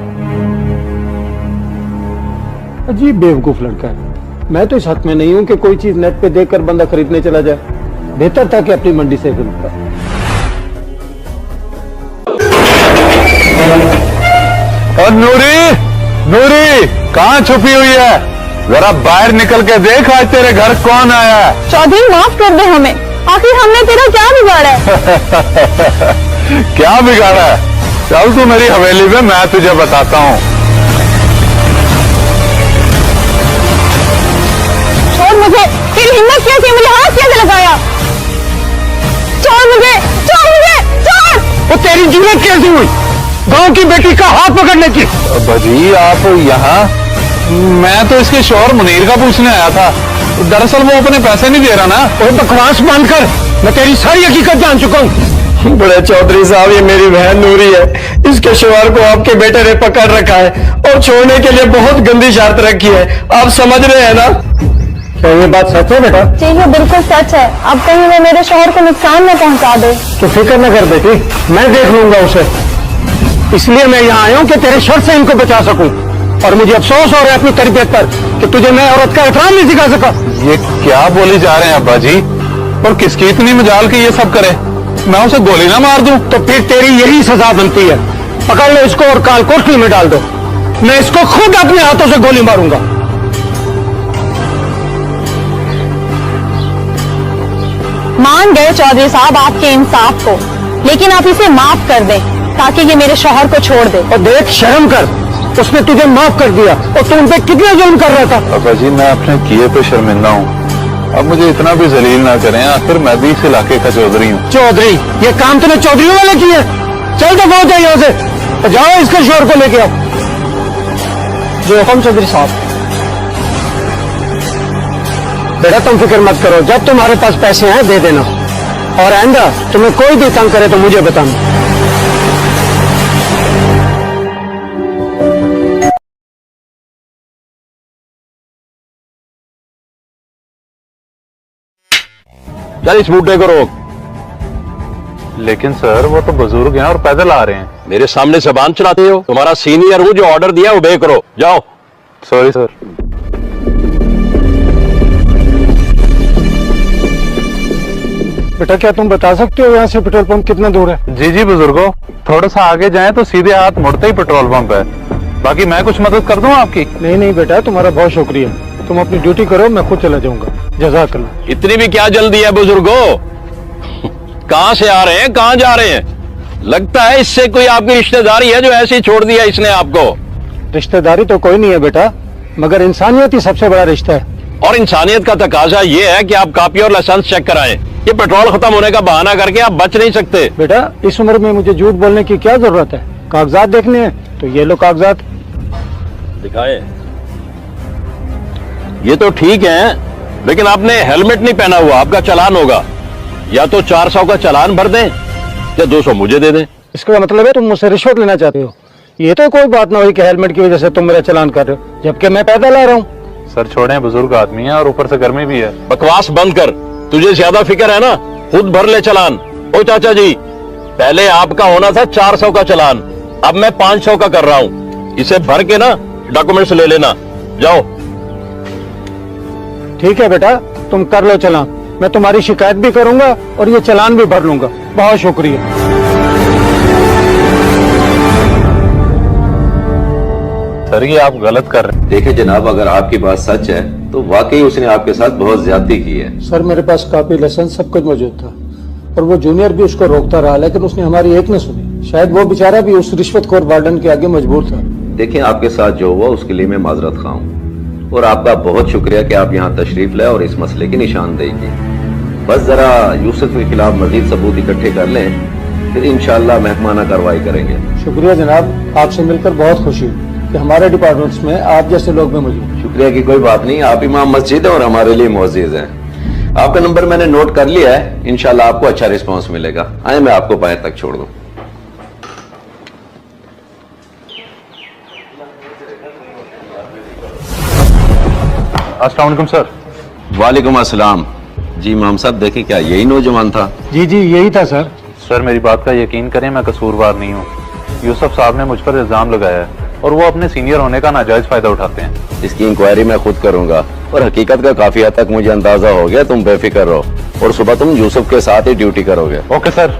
अजीब बेवकूफ लड़का है। मैं तो इस हक में नहीं हूं कि कोई चीज नेट पे देखकर बंदा खरीदने चला जाए। बेहतर था कि अपनी मंडी से खरीदता। और नूरी, नूरी कहाँ छुपी हुई है? जरा बाहर निकल के देख, आज तेरे घर कौन आया है। चौधरी माफ कर दे हमें, आखिर हमने तेरा क्या बिगाड़ा है? क्या बिगाड़ा है? चल तू मेरी हवेली में, मैं तुझे बताता हूँ। छोड़ मुझे, तेरी हिम्मत कैसी, मुझे हाथ कैसे लगाया? छोड़ मुझे, छोड़ मुझे, छोड़! वो तेरी जुर्रत कैसी हुई गांव की बेटी का हाथ पकड़ने की? बाजी आप यहाँ? मैं तो इसके शौहर मुनीर का पूछने आया था। दरअसल वो अपने पैसे नहीं दे रहा ना। वो बकवास बंद कर, मैं तेरी सारी हकीकत जान चुका हूँ। बड़े चौधरी साहब, ये मेरी बहन नूरी है, इसके शौहर को आपके बेटे ने पकड़ रखा है और छोड़ने के लिए बहुत गंदी शर्त रखी है। आप समझ रहे हैं ना? क्या ये बात सच है बेटा? जी ये बिल्कुल सच है। अब कहीं वो मेरे शौहर को नुकसान न पहुंचा दे। तो फिक्र न कर बेटी, मैं देख लूंगा उसे। इसलिए मैं यहाँ आया हूँ कि तेरे शर से इनको बचा सकूं। और मुझे अफसोस हो रहा है अपनी तरबियत पर कि तुझे मैं औरत का एहतराम नहीं सिखा सका। ये क्या बोली जा रहे हैं अब्बा जी? और किसकी इतनी मजाल कि ये सब करे? मैं उसे गोली ना मार दूं? तो फिर तेरी यही सजा बनती है। पकड़ लो इसको और काल कोठरी में डाल दो। मैं इसको खुद अपने हाथों से गोली मारूंगा। मान गए चौधरी साहब आपके इंसाफ को, लेकिन आप इसे माफ कर दें ताकि ये मेरे शौहर को छोड़ दे। और देख, शर्म कर, उसने तुझे माफ कर दिया और तू उन पे कितना जुल्म कर रहा था। पापा जी, मैं अपने किए पे शर्मिंदा हूँ। अब मुझे इतना भी जलील ना करें, आखिर मैं भी इस इलाके का चौधरी हूँ। चौधरी? ये काम तूने चौधरी वाले किए? चल तो बहुत है यहाँ से, तो जाओ इसके शोर को लेके आओ। जो हुक्म चौधरी साहब। बेटा तुम फिक्र मत करो, जब तुम्हारे पास पैसे हैं दे देना, और आइंदा तुम्हें कोई भी तंग करे तो मुझे बताना। चल इस बूटे को रोक। लेकिन सर, वो तो बुजुर्ग हैं और पैदल आ रहे हैं। मेरे सामने जबान चलाते हो? तुम्हारा सीनियर हूँ, जो ऑर्डर दिया ओबे करो। जाओ। Sorry sir. बेटा क्या तुम बता सकते हो यहाँ से पेट्रोल पंप कितना दूर है? जी जी बुजुर्गो, थोड़ा सा आगे जाएं तो सीधे हाथ मुड़ते ही पेट्रोल पंप है। बाकी मैं कुछ मदद कर दूं आपकी? नहीं नहीं बेटा, तुम्हारा बहुत शुक्रिया। तुम अपनी ड्यूटी करो, मैं खुद चला जाऊंगा। जज़ाकल्लाह। इतनी भी क्या जल्दी है बुजुर्गो? कहाँ से आ रहे हैं, कहाँ जा रहे हैं? लगता है इससे कोई आपकी रिश्तेदारी है जो ऐसे ही छोड़ दिया इसने आपको। रिश्तेदारी तो कोई नहीं है बेटा, मगर इंसानियत ही सबसे बड़ा रिश्ता है। और इंसानियत का तकाजा ये है कि आप कॉपी और लाइसेंस चेक कराएं। ये पेट्रोल खत्म होने का बहाना करके आप बच नहीं सकते। बेटा इस उम्र में मुझे झूठ बोलने की क्या जरूरत है? कागजात देखने हैं तो ये लो कागजात। दिखाए। ये तो ठीक है, लेकिन आपने हेलमेट नहीं पहना हुआ, आपका चालान होगा। या तो 400 का चालान भर दें या 200 मुझे दे दें। इसका मतलब है तुम मुझसे रिश्वत लेना चाहते हो? ये तो कोई बात ना हुई कि हेलमेट की वजह से तुम मेरा चालान कर रहे हो, जबकि मैं पैदल आ रहा हूँ। सर छोड़ें, बुजुर्ग आदमी है और ऊपर से गर्मी भी है। बकवास बंद कर, तुझे ज्यादा फिक्र है ना, खुद भर ले चालान। ओ चाचा जी, पहले आपका होना था 400 का चालान, अब मैं 500 का कर रहा हूँ। इसे भर के ना डॉक्यूमेंट्स ले लेना। जाओ। ठीक है बेटा, तुम कर लो चालान, मैं तुम्हारी शिकायत भी करूंगा और ये चालान भी भर लूंगा। बहुत शुक्रिया। सर ये आप गलत कर रहे हैं। देखिए जनाब, अगर आपकी बात सच है तो वाकई उसने आपके साथ बहुत ज्यादती की है। सर मेरे पास कॉपी लाइसेंस सब कुछ मौजूद था और वो जूनियर भी उसको रोकता रहा, लेकिन उसने हमारी एक न सुनी। शायद वो बेचारा भी उस रिश्वतखोर वार्डन के आगे मजबूर था। देखिए आपके साथ जो हुआ उसके लिए मैं माजरत खा हूँ और आपका बहुत शुक्रिया कि आप यहाँ तशरीफ लाए और इस मसले की निशानदेही की। बस जरा यूसुफ के खिलाफ मजीद सबूत इकट्ठे कर लें, फिर इंशाअल्लाह महकमाना कार्रवाई करेंगे। शुक्रिया जनाब, आपसे मिलकर बहुत खुशी हुई कि हमारे डिपार्टमेंट्स में आप जैसे लोग भी मौजूद। शुक्रिया की कोई बात नहीं, आप इमाम मस्जिद है और हमारे लिए मुअज़्ज़िज़ हैं। आपका नंबर मैंने नोट कर लिया है, इंशाल्लाह आपको अच्छा रिस्पांस मिलेगा। आए मैं आपको बाहर तक छोड़ दूं। अस्सलाम वालेकुम सर। वालेकुम अस्सलाम। जी इमाम साहब, देखे क्या यही नौजवान था? जी जी यही था सर। सर मेरी बात का यकीन करें, मैं कसूरवार नहीं हूँ। यूसुफ साहब ने मुझ पर इल्जाम लगाया है और वो अपने सीनियर होने का नाजायज फायदा उठाते हैं। इसकी इंक्वायरी मैं खुद करूंगा और हकीकत का काफी हद तक मुझे अंदाजा हो गया। तुम बेफिक्र रहो और सुबह तुम यूसुफ के साथ ही ड्यूटी करोगे। Okay sir.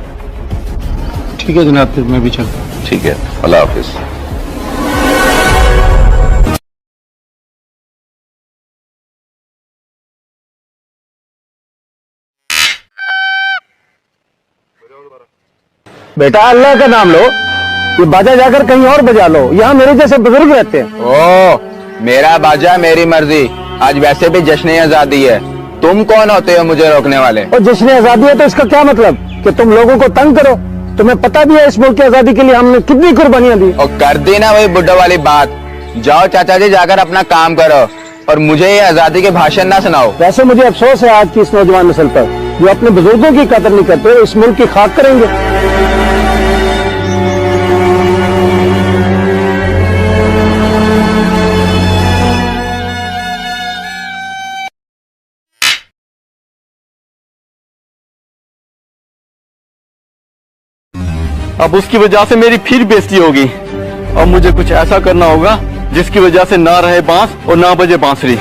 ठीक है जनाब, फिर मैं भी चलता हूँ। ठीक है, अल्लाह हाफिज। बेटा अल्लाह का नाम लो, ये बाजा जाकर कहीं और बजा लो, यहाँ मेरे जैसे बुजुर्ग रहते हैं। ओ, मेरा बाजा मेरी मर्जी। आज वैसे भी जश्न आजादी है, तुम कौन होते हो मुझे रोकने वाले? और जश्न आजादी है तो इसका क्या मतलब कि तुम लोगों को तंग करो? तुम्हें पता भी है इस मुल्क की आजादी के लिए हमने कितनी कुर्बानियां दी। और कर दी ना वही बुड्ढो वाली बात। जाओ चाचा जी, जाकर अपना काम करो और मुझे ये आजादी के भाषण ना सुनाओ। वैसे मुझे अफसोस है आज की इस नौजवान नस्ल पर, जो अपने बुजुर्गों की कदर नहीं करते, इस मुल्क की खाक करेंगे। अब उसकी वजह से मेरी फिर बेइज्जती होगी। अब मुझे कुछ ऐसा करना होगा जिसकी वजह से ना रहे बांस और ना बजे बांसुरी।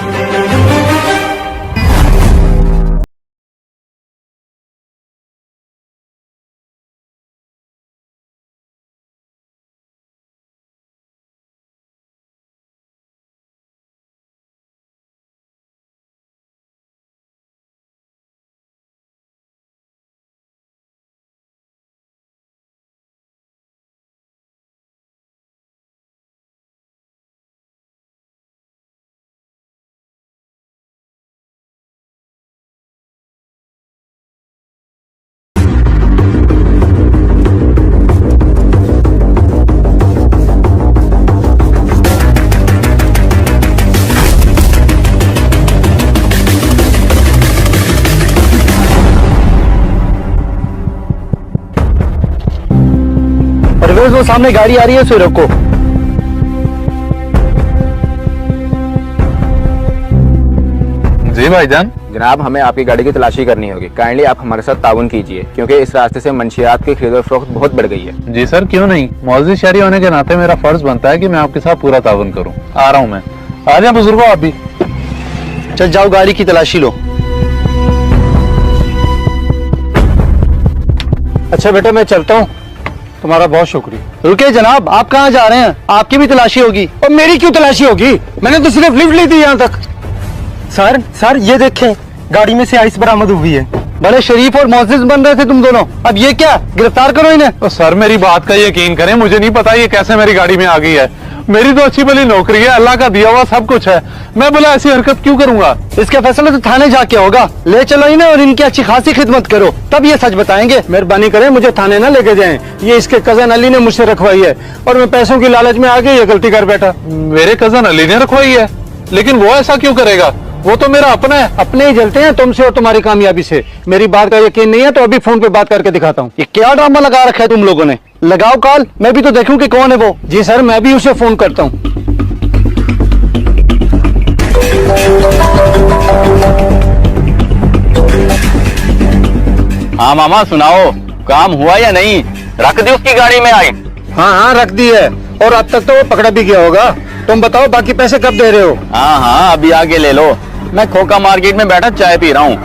वो सामने गाड़ी आ रही है, उसे रोको। जी भाईजान। जनाब, हमें आपकी गाड़ी की तलाशी करनी होगी। काइंडली आप हमारे साथ ताउन कीजिए, क्योंकि इस रास्ते से मंशियात की खरीद और फरोख्त बहुत बढ़ गई है। जी सर, क्यों नहीं। मौजूद शहरी होने के नाते मेरा फर्ज बनता है कि मैं आपके साथ पूरा ताउन करूं। आ रहा हूं मैं। आ जाए बुजुर्गो आप भी। चल जाओ, गाड़ी की तलाशी लो। अच्छा बेटा, मैं चलता हूँ, तुम्हारा बहुत शुक्रिया। रुके जनाब, आप कहाँ जा रहे हैं? आपकी भी तलाशी होगी। और मेरी क्यों तलाशी होगी? मैंने तो सिर्फ लिफ्ट ली थी यहाँ तक। सर ये देखें, गाड़ी में से आइस बरामद हुई है। बड़े शरीफ और मोअज़्ज़िज़ बन रहे थे तुम दोनों, अब ये क्या? गिरफ्तार करो इन्हें। तो सर मेरी बात का यकीन करें, मुझे नहीं पता ये कैसे मेरी गाड़ी में आ गई है। मेरी तो अच्छी भली नौकरी है, अल्लाह का दिया हुआ सब कुछ है। मैं बोला ऐसी हरकत क्यों करूंगा? इसका फैसला तो थाने जाके होगा। ले चलो इन्हें और इनकी अच्छी खासी खिदमत करो, तब ये सच बताएंगे। मेहरबानी करें, मुझे थाने ना लेके जाएं। ये इसके कजन अली ने मुझसे रखवाई है और मैं पैसों की लालच में आके ये गलती कर बैठा। मेरे कजन अली ने रखवाई है? लेकिन वो ऐसा क्यों करेगा? वो तो मेरा अपना है। अपने ही जलते हैं तुमसे और तुम्हारी कामयाबी से। मेरी बात का यकीन नहीं है तो अभी फोन पे बात करके दिखाता हूँ। ये क्या ड्रामा लगा रखा है तुम लोगों ने? लगाओ कॉल, मैं भी तो देखूं कि कौन है वो। जी सर, मैं भी उसे फोन करता हूँ। हाँ मामा सुनाओ, काम हुआ या नहीं? रख दी उसकी गाड़ी में आई? हाँ रख दी है, और अब तक तो वो पकड़ा भी गया होगा। तुम बताओ बाकी पैसे कब दे रहे हो? हाँ अभी आगे ले लो। मैं खोखा मार्केट में बैठा चाय पी रहा हूँ।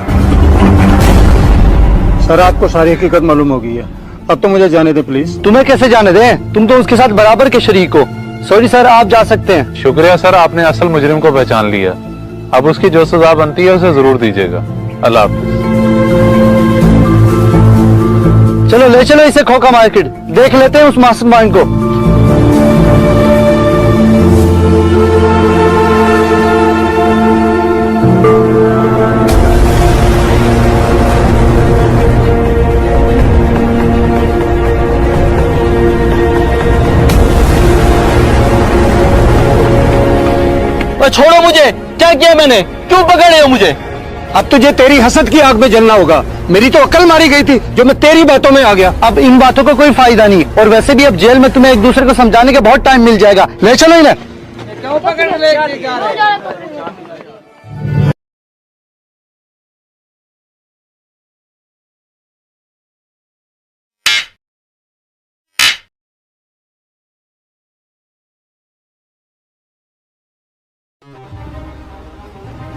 सर आपको सारी हकीकत मालूम हो गई है, अब तो मुझे जाने दे प्लीज। तुम्हें कैसे जाने दें? तुम तो उसके साथ बराबर के शरीक हो। सॉरी सर, आप जा सकते हैं। शुक्रिया सर, आपने असल मुजरिम को पहचान लिया। अब उसकी जो सजा बनती है उसे जरूर दीजिएगा। अल्लाह हाफिज। चलो ले चलो इसे खोखा मार्केट, देख लेते हैं उस मास्टरमाइंड को। छोड़ो मुझे, क्या किया मैंने? क्यों पकड़ रहे हो मुझे? अब तुझे तेरी हसद की आग में जलना होगा। मेरी तो अकल मारी गई थी जो मैं तेरी बातों में आ गया। अब इन बातों का कोई फायदा नहीं, और वैसे भी अब जेल में तुम्हें एक दूसरे को समझाने का बहुत टाइम मिल जाएगा। ले चलो इन्हें।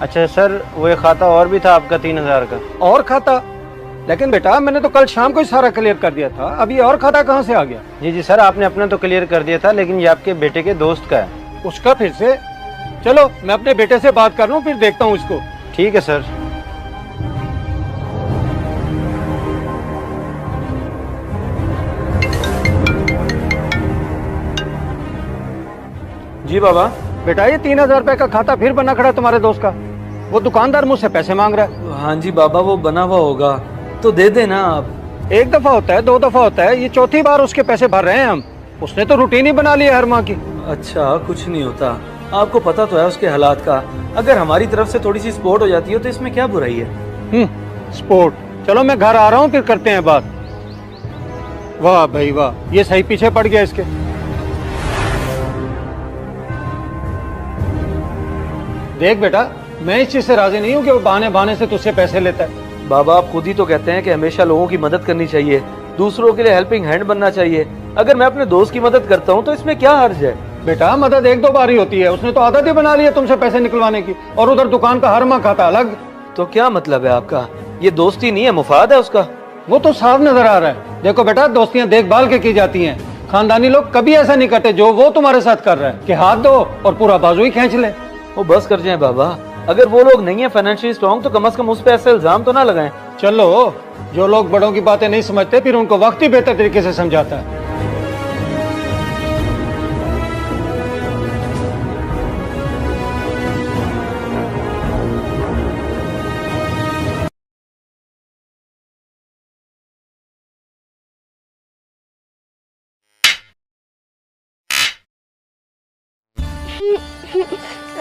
अच्छा सर, वो एक खाता और भी था आपका 3000 का। और खाता? लेकिन बेटा मैंने तो कल शाम को ही सारा क्लियर कर दिया था, अभी और खाता कहाँ से आ गया? जी सर, आपने अपना तो क्लियर कर दिया था, लेकिन ये आपके बेटे के दोस्त का है। उसका फिर से? चलो मैं अपने बेटे से बात कर लूँ, फिर देखता हूँ इसको। ठीक है सर। जी बाबा। बेटा ये 3000 रुपए का खाता फिर बना खड़ा तुम्हारे दोस्त का। वो दुकानदार मुझसे पैसे मांग रहा है। हाँ जी बाबा, वो बना हुआ होगा तो दे देना आप। एक दफा होता है, दो दफा होता है, ये चौथी बार उसके पैसे भर रहे हैं हम। उसने तो रूटीन ही बना लिया हर माह की। अच्छा, कुछ नहीं होता, आपको पता तो है उसके हालात का। अगर हमारी तरफ से थोड़ी सी सपोर्ट हो जाती है तो इसमें क्या बुराई है? सपोर्ट? चलो मैं घर आ रहा हूँ, फिर करते हैं बात। वाह भाई वाह, ये सही पीछे पड़ गया इसके। देख बेटा, मैं इस चीज से राजी नहीं हूँ कि वो बहाने बहाने से तुझसे पैसे लेता है। बाबा आप खुद ही तो कहते हैं कि हमेशा लोगों की मदद करनी चाहिए, दूसरों के लिए हेल्पिंग हैंड बनना चाहिए। अगर मैं अपने दोस्त की मदद करता हूँ तो इसमें क्या हर्ज है? बेटा मदद एक दो बार ही होती है, उसने तो आदत ही बना ली है तुमसे पैसे निकलवाने की, और उधर दुकान का हर माह खाता अलग। तो क्या मतलब है आपका? ये दोस्ती नहीं है, मुफाद है उसका। वो तो साफ नजर आ रहा है। देखो बेटा, दोस्तियां देखभाल के की जाती हैं। खानदानी लोग कभी ऐसा नहीं करते जो वो तुम्हारे साथ कर रहा है कि हाथ दो और पूरा बाजू ही खींच ले। वो बस कर जाए बाबा, अगर वो लोग नहीं है फाइनेंशियली स्ट्रॉन्ग तो कम से कम उस पे ऐसे इल्जाम तो ना लगाएं। चलो, जो लोग बड़ों की बातें नहीं समझते फिर उनको वक्त ही बेहतर तरीके से समझाता है।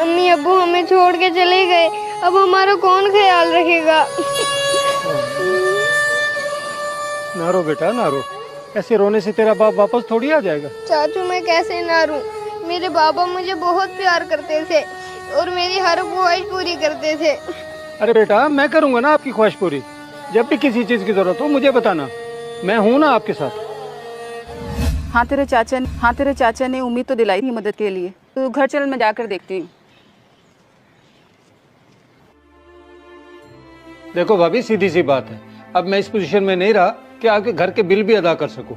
अम्मी अब्बू हमें छोड़ के चले गए, अब हमारा कौन ख्याल रखेगा? ना रो बेटा ना रो, ऐसे रोने से तेरा बाप वापस थोड़ी आ जाएगा। चाचू मैं कैसे ना रूं? मेरे बाबा मुझे बहुत प्यार करते थे और मेरी हर ख्वाहिश पूरी करते थे। अरे बेटा मैं करूंगा ना आपकी ख्वाहिश पूरी। जब भी किसी चीज की जरूरत हो मुझे बताना, मैं हूं ना आपके साथ। हाँ तेरे चाचा ने उम्मीद तो दिलाई थी मदद के लिए। तो घर चल, मैं जाकर देखती हूँ। देखो भाभी, सीधी सी बात है, अब मैं इस पोजीशन में नहीं रहा कि आपके घर के बिल भी अदा कर सकूं।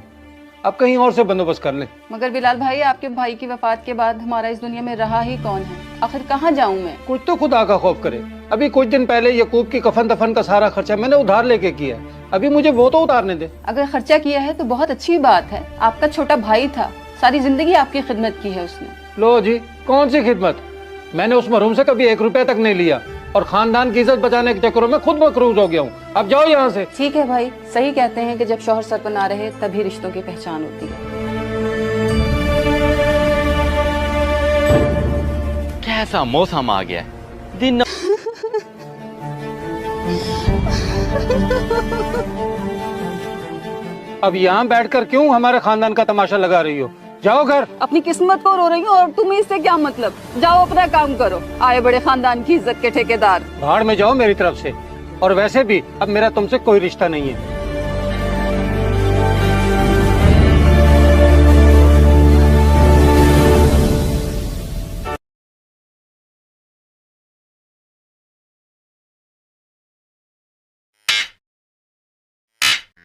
आप कहीं और से बंदोबस्त कर लें। मगर बिलाल भाई, आपके भाई की वफात के बाद हमारा इस दुनिया में रहा ही कौन है? आखिर कहाँ जाऊँ मैं? कुछ तो खुदा का खौफ करे। अभी कुछ दिन पहले यकूब की कफन दफन का सारा खर्चा मैंने उधार लेके किया है। अभी मुझे वो तो उतारने दे। अगर खर्चा किया है तो बहुत अच्छी बात है। आपका छोटा भाई था, सारी जिंदगी आपकी खिदमत की है उसने। लो जी, कौन सी खिदमत? मैंने उस मरहूम से कभी 1 रुपया तक नहीं लिया और खानदान की इज्जत बचाने के चक्करों में खुद मकरूज हो गया हूँ। अब जाओ यहाँ से। ठीक है भाई, सही कहते हैं कि जब शौहर सर पर ना रहे तभी रिश्तों की पहचान होती है। कैसा मौसम आ गया दिन। अब यहाँ बैठकर क्यों हमारे खानदान का तमाशा लगा रही हो? जाओ घर। अपनी किस्मत को रो रही हूँ और तुम्हें इससे क्या मतलब? जाओ अपना काम करो। आए बड़े खानदान की इज्जत के ठेकेदार। भाड़ में जाओ मेरी तरफ से। और वैसे भी अब मेरा तुमसे कोई रिश्ता नहीं है।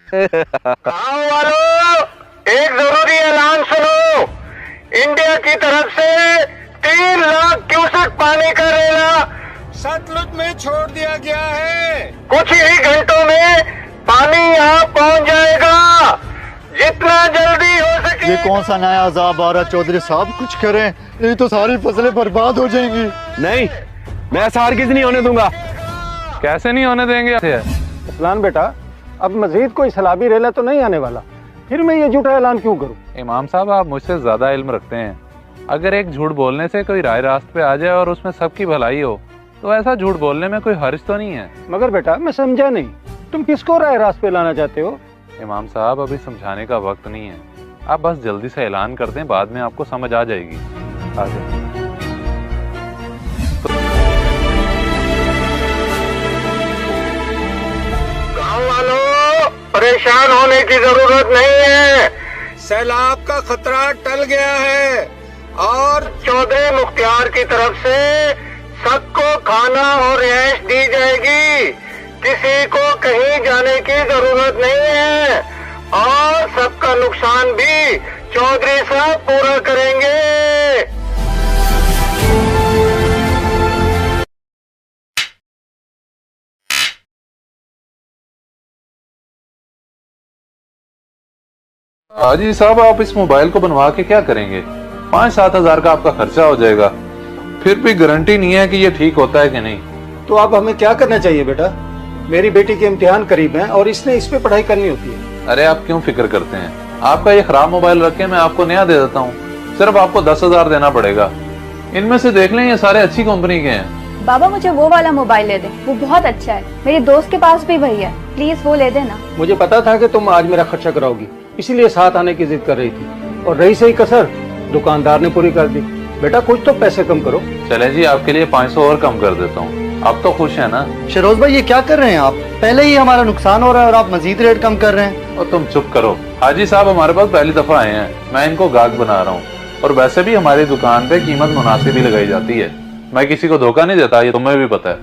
गाँव वालों, एक जरूरी ऐलान सुनो। इंडिया की तरफ से 3 लाख क्यूसेक पानी का रेला सतलुज में छोड़ दिया गया है। कुछ ही घंटों में पानी यहाँ पहुँच जाएगा। जितना जल्दी हो सके। ये कौन सा नया अजाब आ रहा चौधरी साहब? कुछ करें, ये तो सारी फसलें बर्बाद हो जाएंगी। नहीं, मैं ऐसा हरगिज़ नहीं होने दूंगा। कैसे नहीं होने देंगे? इस्लान बेटा, अब मजीद कोई सलाबी रेला तो नहीं आने वाला। फिर मैं ये झूठा ऐलान क्यों करूं? इमाम साहब, आप मुझसे ज्यादा इल्म रखते हैं। अगर एक झूठ बोलने से कोई राय रास्त पे आ जाए और उसमें सबकी भलाई हो, तो ऐसा झूठ बोलने में कोई हर्ज तो नहीं है। मगर बेटा मैं समझा नहीं, तुम किसको राय रास्त पे लाना चाहते हो? इमाम साहब, अभी समझाने का वक्त नहीं है। आप बस जल्दी से ऐलान कर दें, बाद में आपको समझ आ जाएगी। आ जाए। गाँव वालों, परेशान होने की जरूरत नहीं है। सैलाब का खतरा टल गया है और चौधरी मुख्तियार की तरफ से सबको खाना और रिहाइश दी जाएगी। किसी को कहीं जाने की जरूरत नहीं है और सबका नुकसान भी चौधरी साहब पूरा करेंगे। हाजी साहब, आप इस मोबाइल को बनवा के क्या करेंगे? 5-7 हजार का आपका खर्चा हो जाएगा। फिर भी गारंटी नहीं है कि ये ठीक होता है कि नहीं। तो अब हमें क्या करना चाहिए बेटा? मेरी बेटी के इम्तिहान करीब हैं और इसने इस पे पढ़ाई करनी होती है। अरे आप क्यों फिक्र करते हैं? आपका ये खराब मोबाइल रख के मैं आपको नया दे देता हूँ। सिर्फ आपको 10 हजार देना पड़ेगा। इनमें से देख लें, ये सारे अच्छी कंपनी के हैं। बाबा मुझे वो वाला मोबाइल ले दे, वो बहुत अच्छा है। मेरे दोस्त के पास भी वही है, प्लीज वो ले देना। मुझे पता था कि तुम आज मेरा खर्चा कराओगी, इसीलिए साथ आने की जिद कर रही थी। और रही सही कसर, दुकानदार ने पूरी कर दी। बेटा कुछ तो पैसे कम करो। चले जी, आपके लिए 500 और कम कर देता हूँ। आप तो खुश है ना? शरोज भाई, ये क्या कर रहे हैं आप? पहले ही हमारा नुकसान हो रहा है और आप मजीद रेट कम कर रहे हैं। और तुम चुप करो। हाजी साहब हमारे पास पहली दफा आए हैं, मैं इनको गाहक बना रहा हूँ। और वैसे भी हमारी दुकान पे कीमत मुनासिब ही लगाई जाती है। मैं किसी को धोखा नहीं देता, ये तुम्हें भी पता है।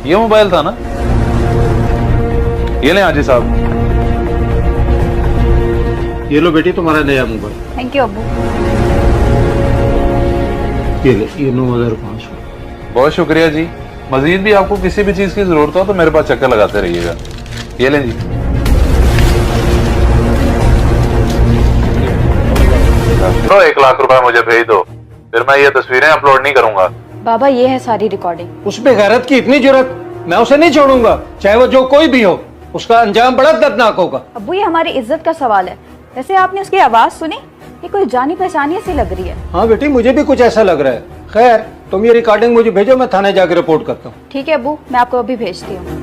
ये मोबाइल था ना? ये लें हाजी साहब। ये लो बेटी तुम्हारा नया मोबाइल। थैंक यू अब्बू। ये ले, ये 9,500। बहुत शुक्रिया जी। मजीद भी आपको किसी भी चीज की जरूरत हो तो मेरे पास चक्कर लगाते रहिएगा। ये लें जी। तो 1 लाख रुपए मुझे भेज दो, फिर मैं ये तस्वीरें अपलोड नहीं करूंगा। बाबा ये है सारी रिकॉर्डिंग। उसमें गैरत की इतनी जरूरत? मैं उसे नहीं छोड़ूंगा, चाहे वो जो कोई भी हो। उसका अंजाम बड़ा दर्दनाक होगा। अब्बू ये हमारी इज्जत का सवाल है। वैसे आपने उसकी आवाज सुनी? ये कोई जानी पहचानी सी लग रही है। हाँ बेटी, मुझे भी कुछ ऐसा लग रहा है। खैर तुम ये रिकॉर्डिंग मुझे भेजो, मैं थाने जाकर रिपोर्ट करता हूँ। ठीक है अब्बू, मैं आपको अभी भेजती हूँ।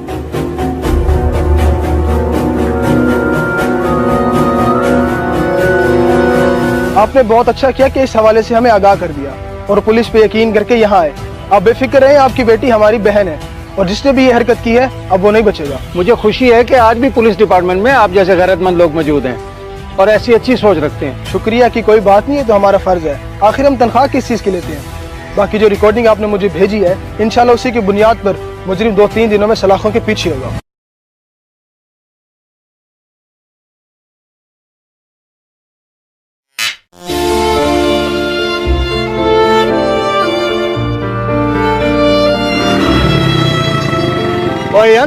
आपने बहुत अच्छा किया कि इस हवाले से हमें आगाह कर दिया और पुलिस पे यकीन करके यहाँ आए। आप बेफिक्र रहें, आपकी बेटी हमारी बहन है और जिसने भी ये हरकत की है अब वो नहीं बचेगा। मुझे खुशी है कि आज भी पुलिस डिपार्टमेंट में आप जैसे गैरतमंद लोग मौजूद हैं और ऐसी अच्छी सोच रखते हैं। शुक्रिया की कोई बात नहीं है, तो हमारा फर्ज है। आखिर हम तनख्वाह किस चीज की लेते हैं। बाकी जो रिकॉर्डिंग आपने मुझे भेजी है, इंशाल्लाह उसी की बुनियाद पर मुजरिम 2-3 दिनों में सलाखों के पीछे होगा।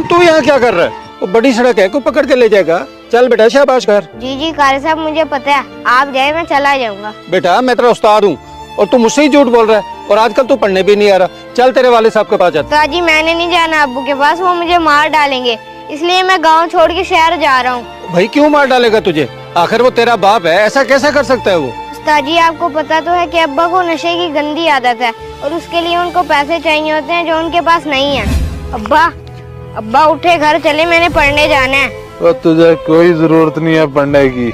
तू यहाँ क्या कर रहा है? वो बड़ी सड़क है, को पकड़ के ले जाएगा। चल बेटा शाबाश कर। जी कारी साहब मुझे पता है, आप जाए मैं चला जाऊंगा। बेटा मैं तेरा उस्ताद हूँ और तू मुझसे ही झूठ बोल रहा है और आजकल तू पढ़ने भी नहीं आ रहा। चल तेरे वाले साहब के पास जाते। उस्ताद जी मैंने नहीं जाना अब्बू के पास, वो मुझे मार डालेंगे, इसलिए मैं गाँव छोड़ के शहर जा रहा हूँ। भाई क्यों मार डालेगा तुझे? आखिर वो तेरा बाप है, ऐसा कैसा कर सकता है वो? उस्ताद जी आपको पता तो है कि अब्बा को नशे की गंदी आदत है और उसके लिए उनको पैसे चाहिए होते हैं जो उनके पास नहीं है। अब्बा उठे, घर चले, मैंने पढ़ने जाना है। तो तुझे कोई जरूरत नहीं है पढ़ने की।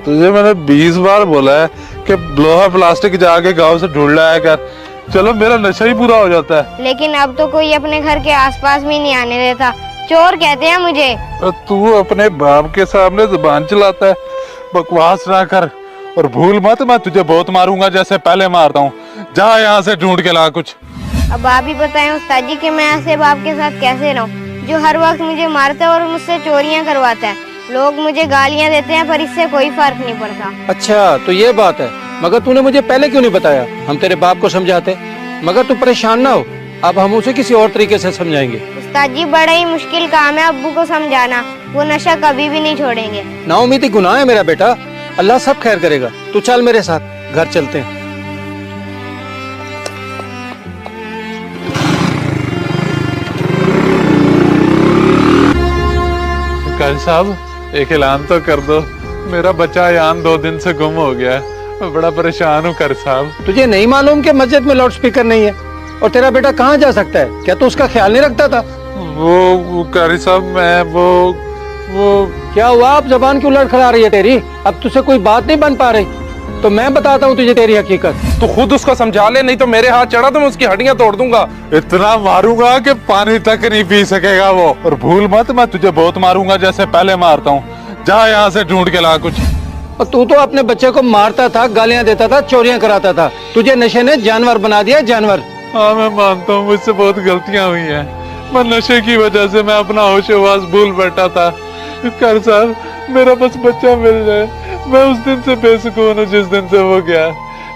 तुझे मैंने 20 बार बोला है कि लोहा प्लास्टिक जाके गांव से ढूंढ लाया कर। चलो मेरा नशा ही पूरा हो जाता है। लेकिन अब तो कोई अपने घर के आसपास भी नहीं आने देता, चोर कहते हैं मुझे। तू अपने बाप के सामने जुबान चलाता है, बकवास ना कर और भूल मत मैं तुझे बहुत मारूंगा जैसे पहले मारता हूँ। जा यहाँ से ढूंढ के ला कुछ। अब आप ही बताएं उस्ताद जी कि मैं ऐसे बाप के साथ कैसे रहूं जो हर वक्त मुझे मारता है और मुझसे चोरियां करवाता है। लोग मुझे गालियां देते हैं पर इससे कोई फर्क नहीं पड़ता। अच्छा तो ये बात है, मगर तूने मुझे पहले क्यों नहीं बताया? हम तेरे बाप को समझाते। मगर तू परेशान ना हो, अब हम उसे किसी और तरीके से समझाएंगे। उस्ताद जी बड़ा ही मुश्किल काम है अब्बू को समझाना, वो नशा कभी भी नहीं छोड़ेंगे। नाउमीदी गुनाह है मेरा बेटा, अल्लाह सब खैर करेगा। तू चल मेरे साथ, घर चलते हैं। कारी साहब एक ऐलान तो कर दो, मेरा बच्चा यान 2 दिन से गुम हो गया है। मैं बड़ा परेशान हूँ कारी साहब। तुझे नहीं मालूम कि मस्जिद में लाउड स्पीकर नहीं है और तेरा बेटा कहाँ जा सकता है? क्या तू उसका ख्याल नहीं रखता था? वो कारी साहब मैं वो क्या हुआ? अब जबान क्यों लड़खड़ा रही है तेरी? अब तुझसे कोई बात नहीं बन पा रही तो मैं बताता हूँ तुझे तेरी हकीकत। तू खुद उसको समझा ले, नहीं तो मेरे हाथ चढ़ा तो मैं उसकी हड्डियां तोड़ दूंगा। इतना मारूंगा कि पानी तक नहीं पी सकेगा वो। और भूल मत मैं तुझे बहुत मारूंगा जैसे पहले मारता हूँ। जा यहाँ से ढूंढ के ला कुछ। और तू तो अपने बच्चे को मारता था, गालियां देता था, चोरियां कराता था। तुझे नशे ने जानवर बना दिया, जानवर। हाँ मैं मानता हूँ मुझसे बहुत गलतियाँ हुई हैं। मैं नशे की वजह से मैं अपना होश हवास भूल बैठा था। कारी साहब मेरा बस बच्चा मिल जाए। मैं उस दिन से बेसुकून हूँ जिस दिन से वो गया।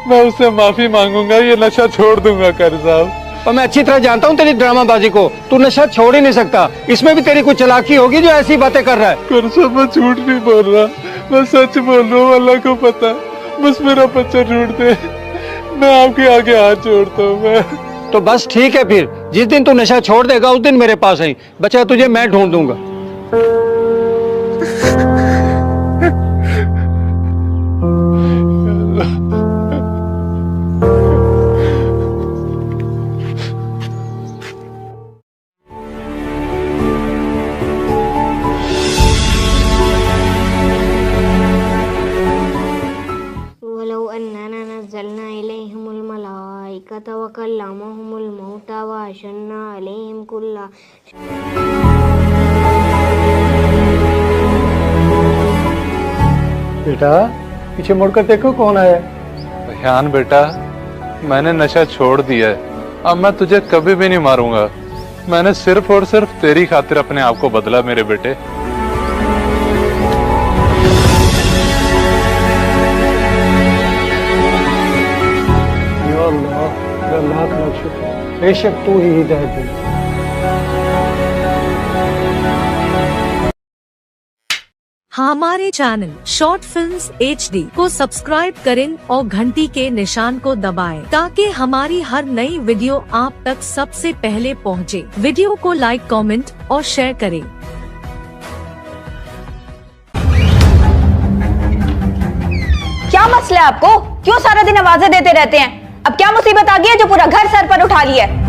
मैं उससे माफी मांगूंगा, ये नशा छोड़ दूंगा कारी साहब। और मैं अच्छी तरह जानता हूँ तेरी ड्रामाबाजी को। तू नशा छोड़ ही नहीं सकता, इसमें भी तेरी कोई चालाकी होगी जो ऐसी बातें कर रहा है। कारी साहब मैं झूठ नहीं बोल रहा, मैं सच बोल रहा हूँ। अल्लाह को पता, बस मेरा बच्चा ढूंढ दे। मैं आपके आगे हाथ जोड़ता हूँ। मैं तो बस ठीक है, फिर जिस दिन तू नशा छोड़ देगा उस दिन मेरे पास आई, बच्चा तुझे मैं ढूंढ दूंगा। बेटा पीछे मुड़कर देखो कौन आया। रेहान बेटा मैंने नशा छोड़ दिया है, अब मैं तुझे कभी भी नहीं मारूंगा। मैंने सिर्फ और सिर्फ तेरी खातिर अपने आप को बदला मेरे बेटे। लाख लाख शुक्र, बेशक तू ही हिदायत दे। हमारे चैनल शॉर्ट फिल्म्स HD को सब्सक्राइब करें और घंटी के निशान को दबाएं ताकि हमारी हर नई वीडियो आप तक सबसे पहले पहुंचे। वीडियो को लाइक, कमेंट और शेयर करें। क्या मसला है आपको? क्यों सारा दिन आवाजें देते रहते हैं? अब क्या मुसीबत आ गई है जो पूरा घर सर पर उठा लिया है?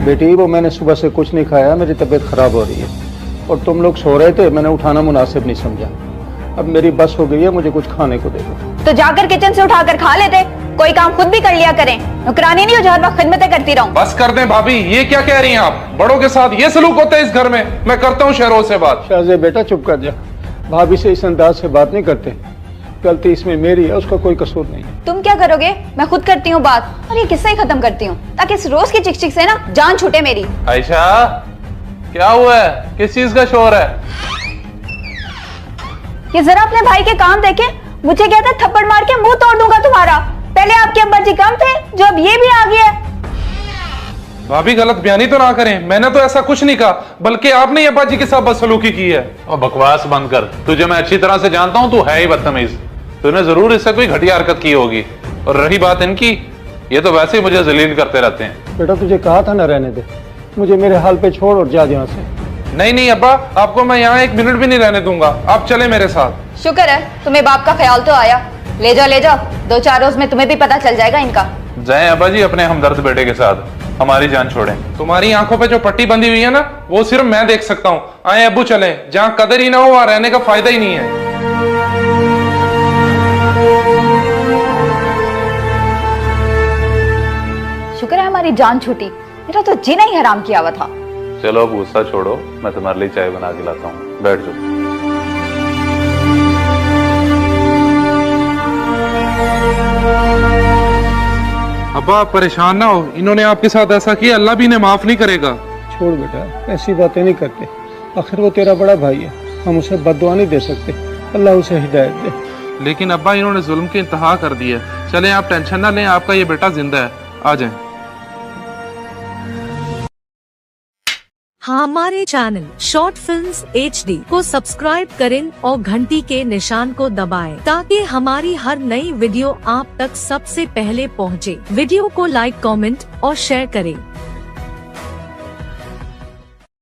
बेटी वो मैंने सुबह से कुछ नहीं खाया, मेरी तबीयत खराब हो रही है और तुम लोग सो रहे थे, मैंने उठाना मुनासिब नहीं समझा। अब मेरी बस हो गई है, मुझे कुछ खाने को दे दो। तो जाकर किचन से उठाकर खा लेते, कोई काम खुद भी कर लिया करें। नौकरानी नहीं हो जो हर वक्त खिदमतें करती रहूं। बस कर दें भाभी, ये क्या कह रही हैं आप? बड़ों के साथ ये सलूक होता है इस घर में? मैं करता हूँ शहरों से बात। शाहजे बेटा चुप कर जा, भाभी से इस अंदाज से बात नहीं करते। गलती इसमें मेरी है, उसका कोई कसूर नहीं है। तुम क्या करोगे? मैं खुद करती हूँ बात और ये किस्सा ही खत्म करती हूँ ताकि इस रोज की चिक चिक से ना जान छूटे मेरी। आयशा क्या हुआ है? किस चीज का शोर है? ये जरा अपने भाई के काम देखे, मुझे कहता थप्पड़ मार के मुंह तोड़ दूंगा तुम्हारा। पहले आपके अब्बा जी कम थे, जो अब ये भी आ गया। भाभी गलत बयानी तो ना करें, मैंने तो ऐसा कुछ नहीं कहा, बल्कि आपने अब्बा जी के साथ बदसलूकी की है। और बकवास बंद कर, तुझे मैं अच्छी तरह से जानता हूँ, तू है ही बदतमीज। तूने जरूर इससे कोई घटिया हरकत की होगी। और रही बात इनकी, ये तो वैसे ही मुझे जलील करते रहते हैं। बेटा तुझे कहा था ना रहने दे, मुझे मेरे हाल पे छोड़ और जा यहाँ से। नहीं नहीं अब्बा, आपको मैं यहाँ 1 मिनट भी नहीं रहने दूंगा, आप चले मेरे साथ। शुक्र है तुम्हें बाप का ख्याल तो आया। ले जाओ ले जाओ, 2-4 रोज में तुम्हें भी पता चल जाएगा इनका। जाएं अब्बा जी अपने हमदर्द बेटे के साथ, हमारी जान छोड़ें। तुम्हारी आंखों पे जो पट्टी बंधी हुई है ना, वो सिर्फ मैं देख सकता हूँ। आए अब्बू चलें, जहाँ कदर ही ना हो वहाँ रहने का फायदा ही नहीं है। शुक्र है हमारी जान छूटी, मेरा तो जीना ही हराम किया हुआ था। चलो अब गुस्सा छोड़ो, मैं तुम्हारे लिए चाय बना के लाता हूँ, बैठ जाओ। अब्बा आप परेशान ना हो, इन्होंने आपके साथ ऐसा किया, अल्लाह भी इन्हें माफ नहीं करेगा। छोड़ बेटा, ऐसी बातें नहीं करते, आखिर वो तेरा बड़ा भाई है, हम उसे बद्दुआ नहीं दे सकते। अल्लाह उसे हिदायत दे। लेकिन अब्बा इन्होंने जुल्म की इंतहा कर दी है। चलें आप टेंशन ना लें, आपका ये बेटा जिंदा है, आ जाएं। हमारे चैनल शॉर्ट फिल्म्स HD को सब्सक्राइब करें और घंटी के निशान को दबाएं ताकि हमारी हर नई वीडियो आप तक सबसे पहले पहुंचे। वीडियो को लाइक, कमेंट और शेयर करें।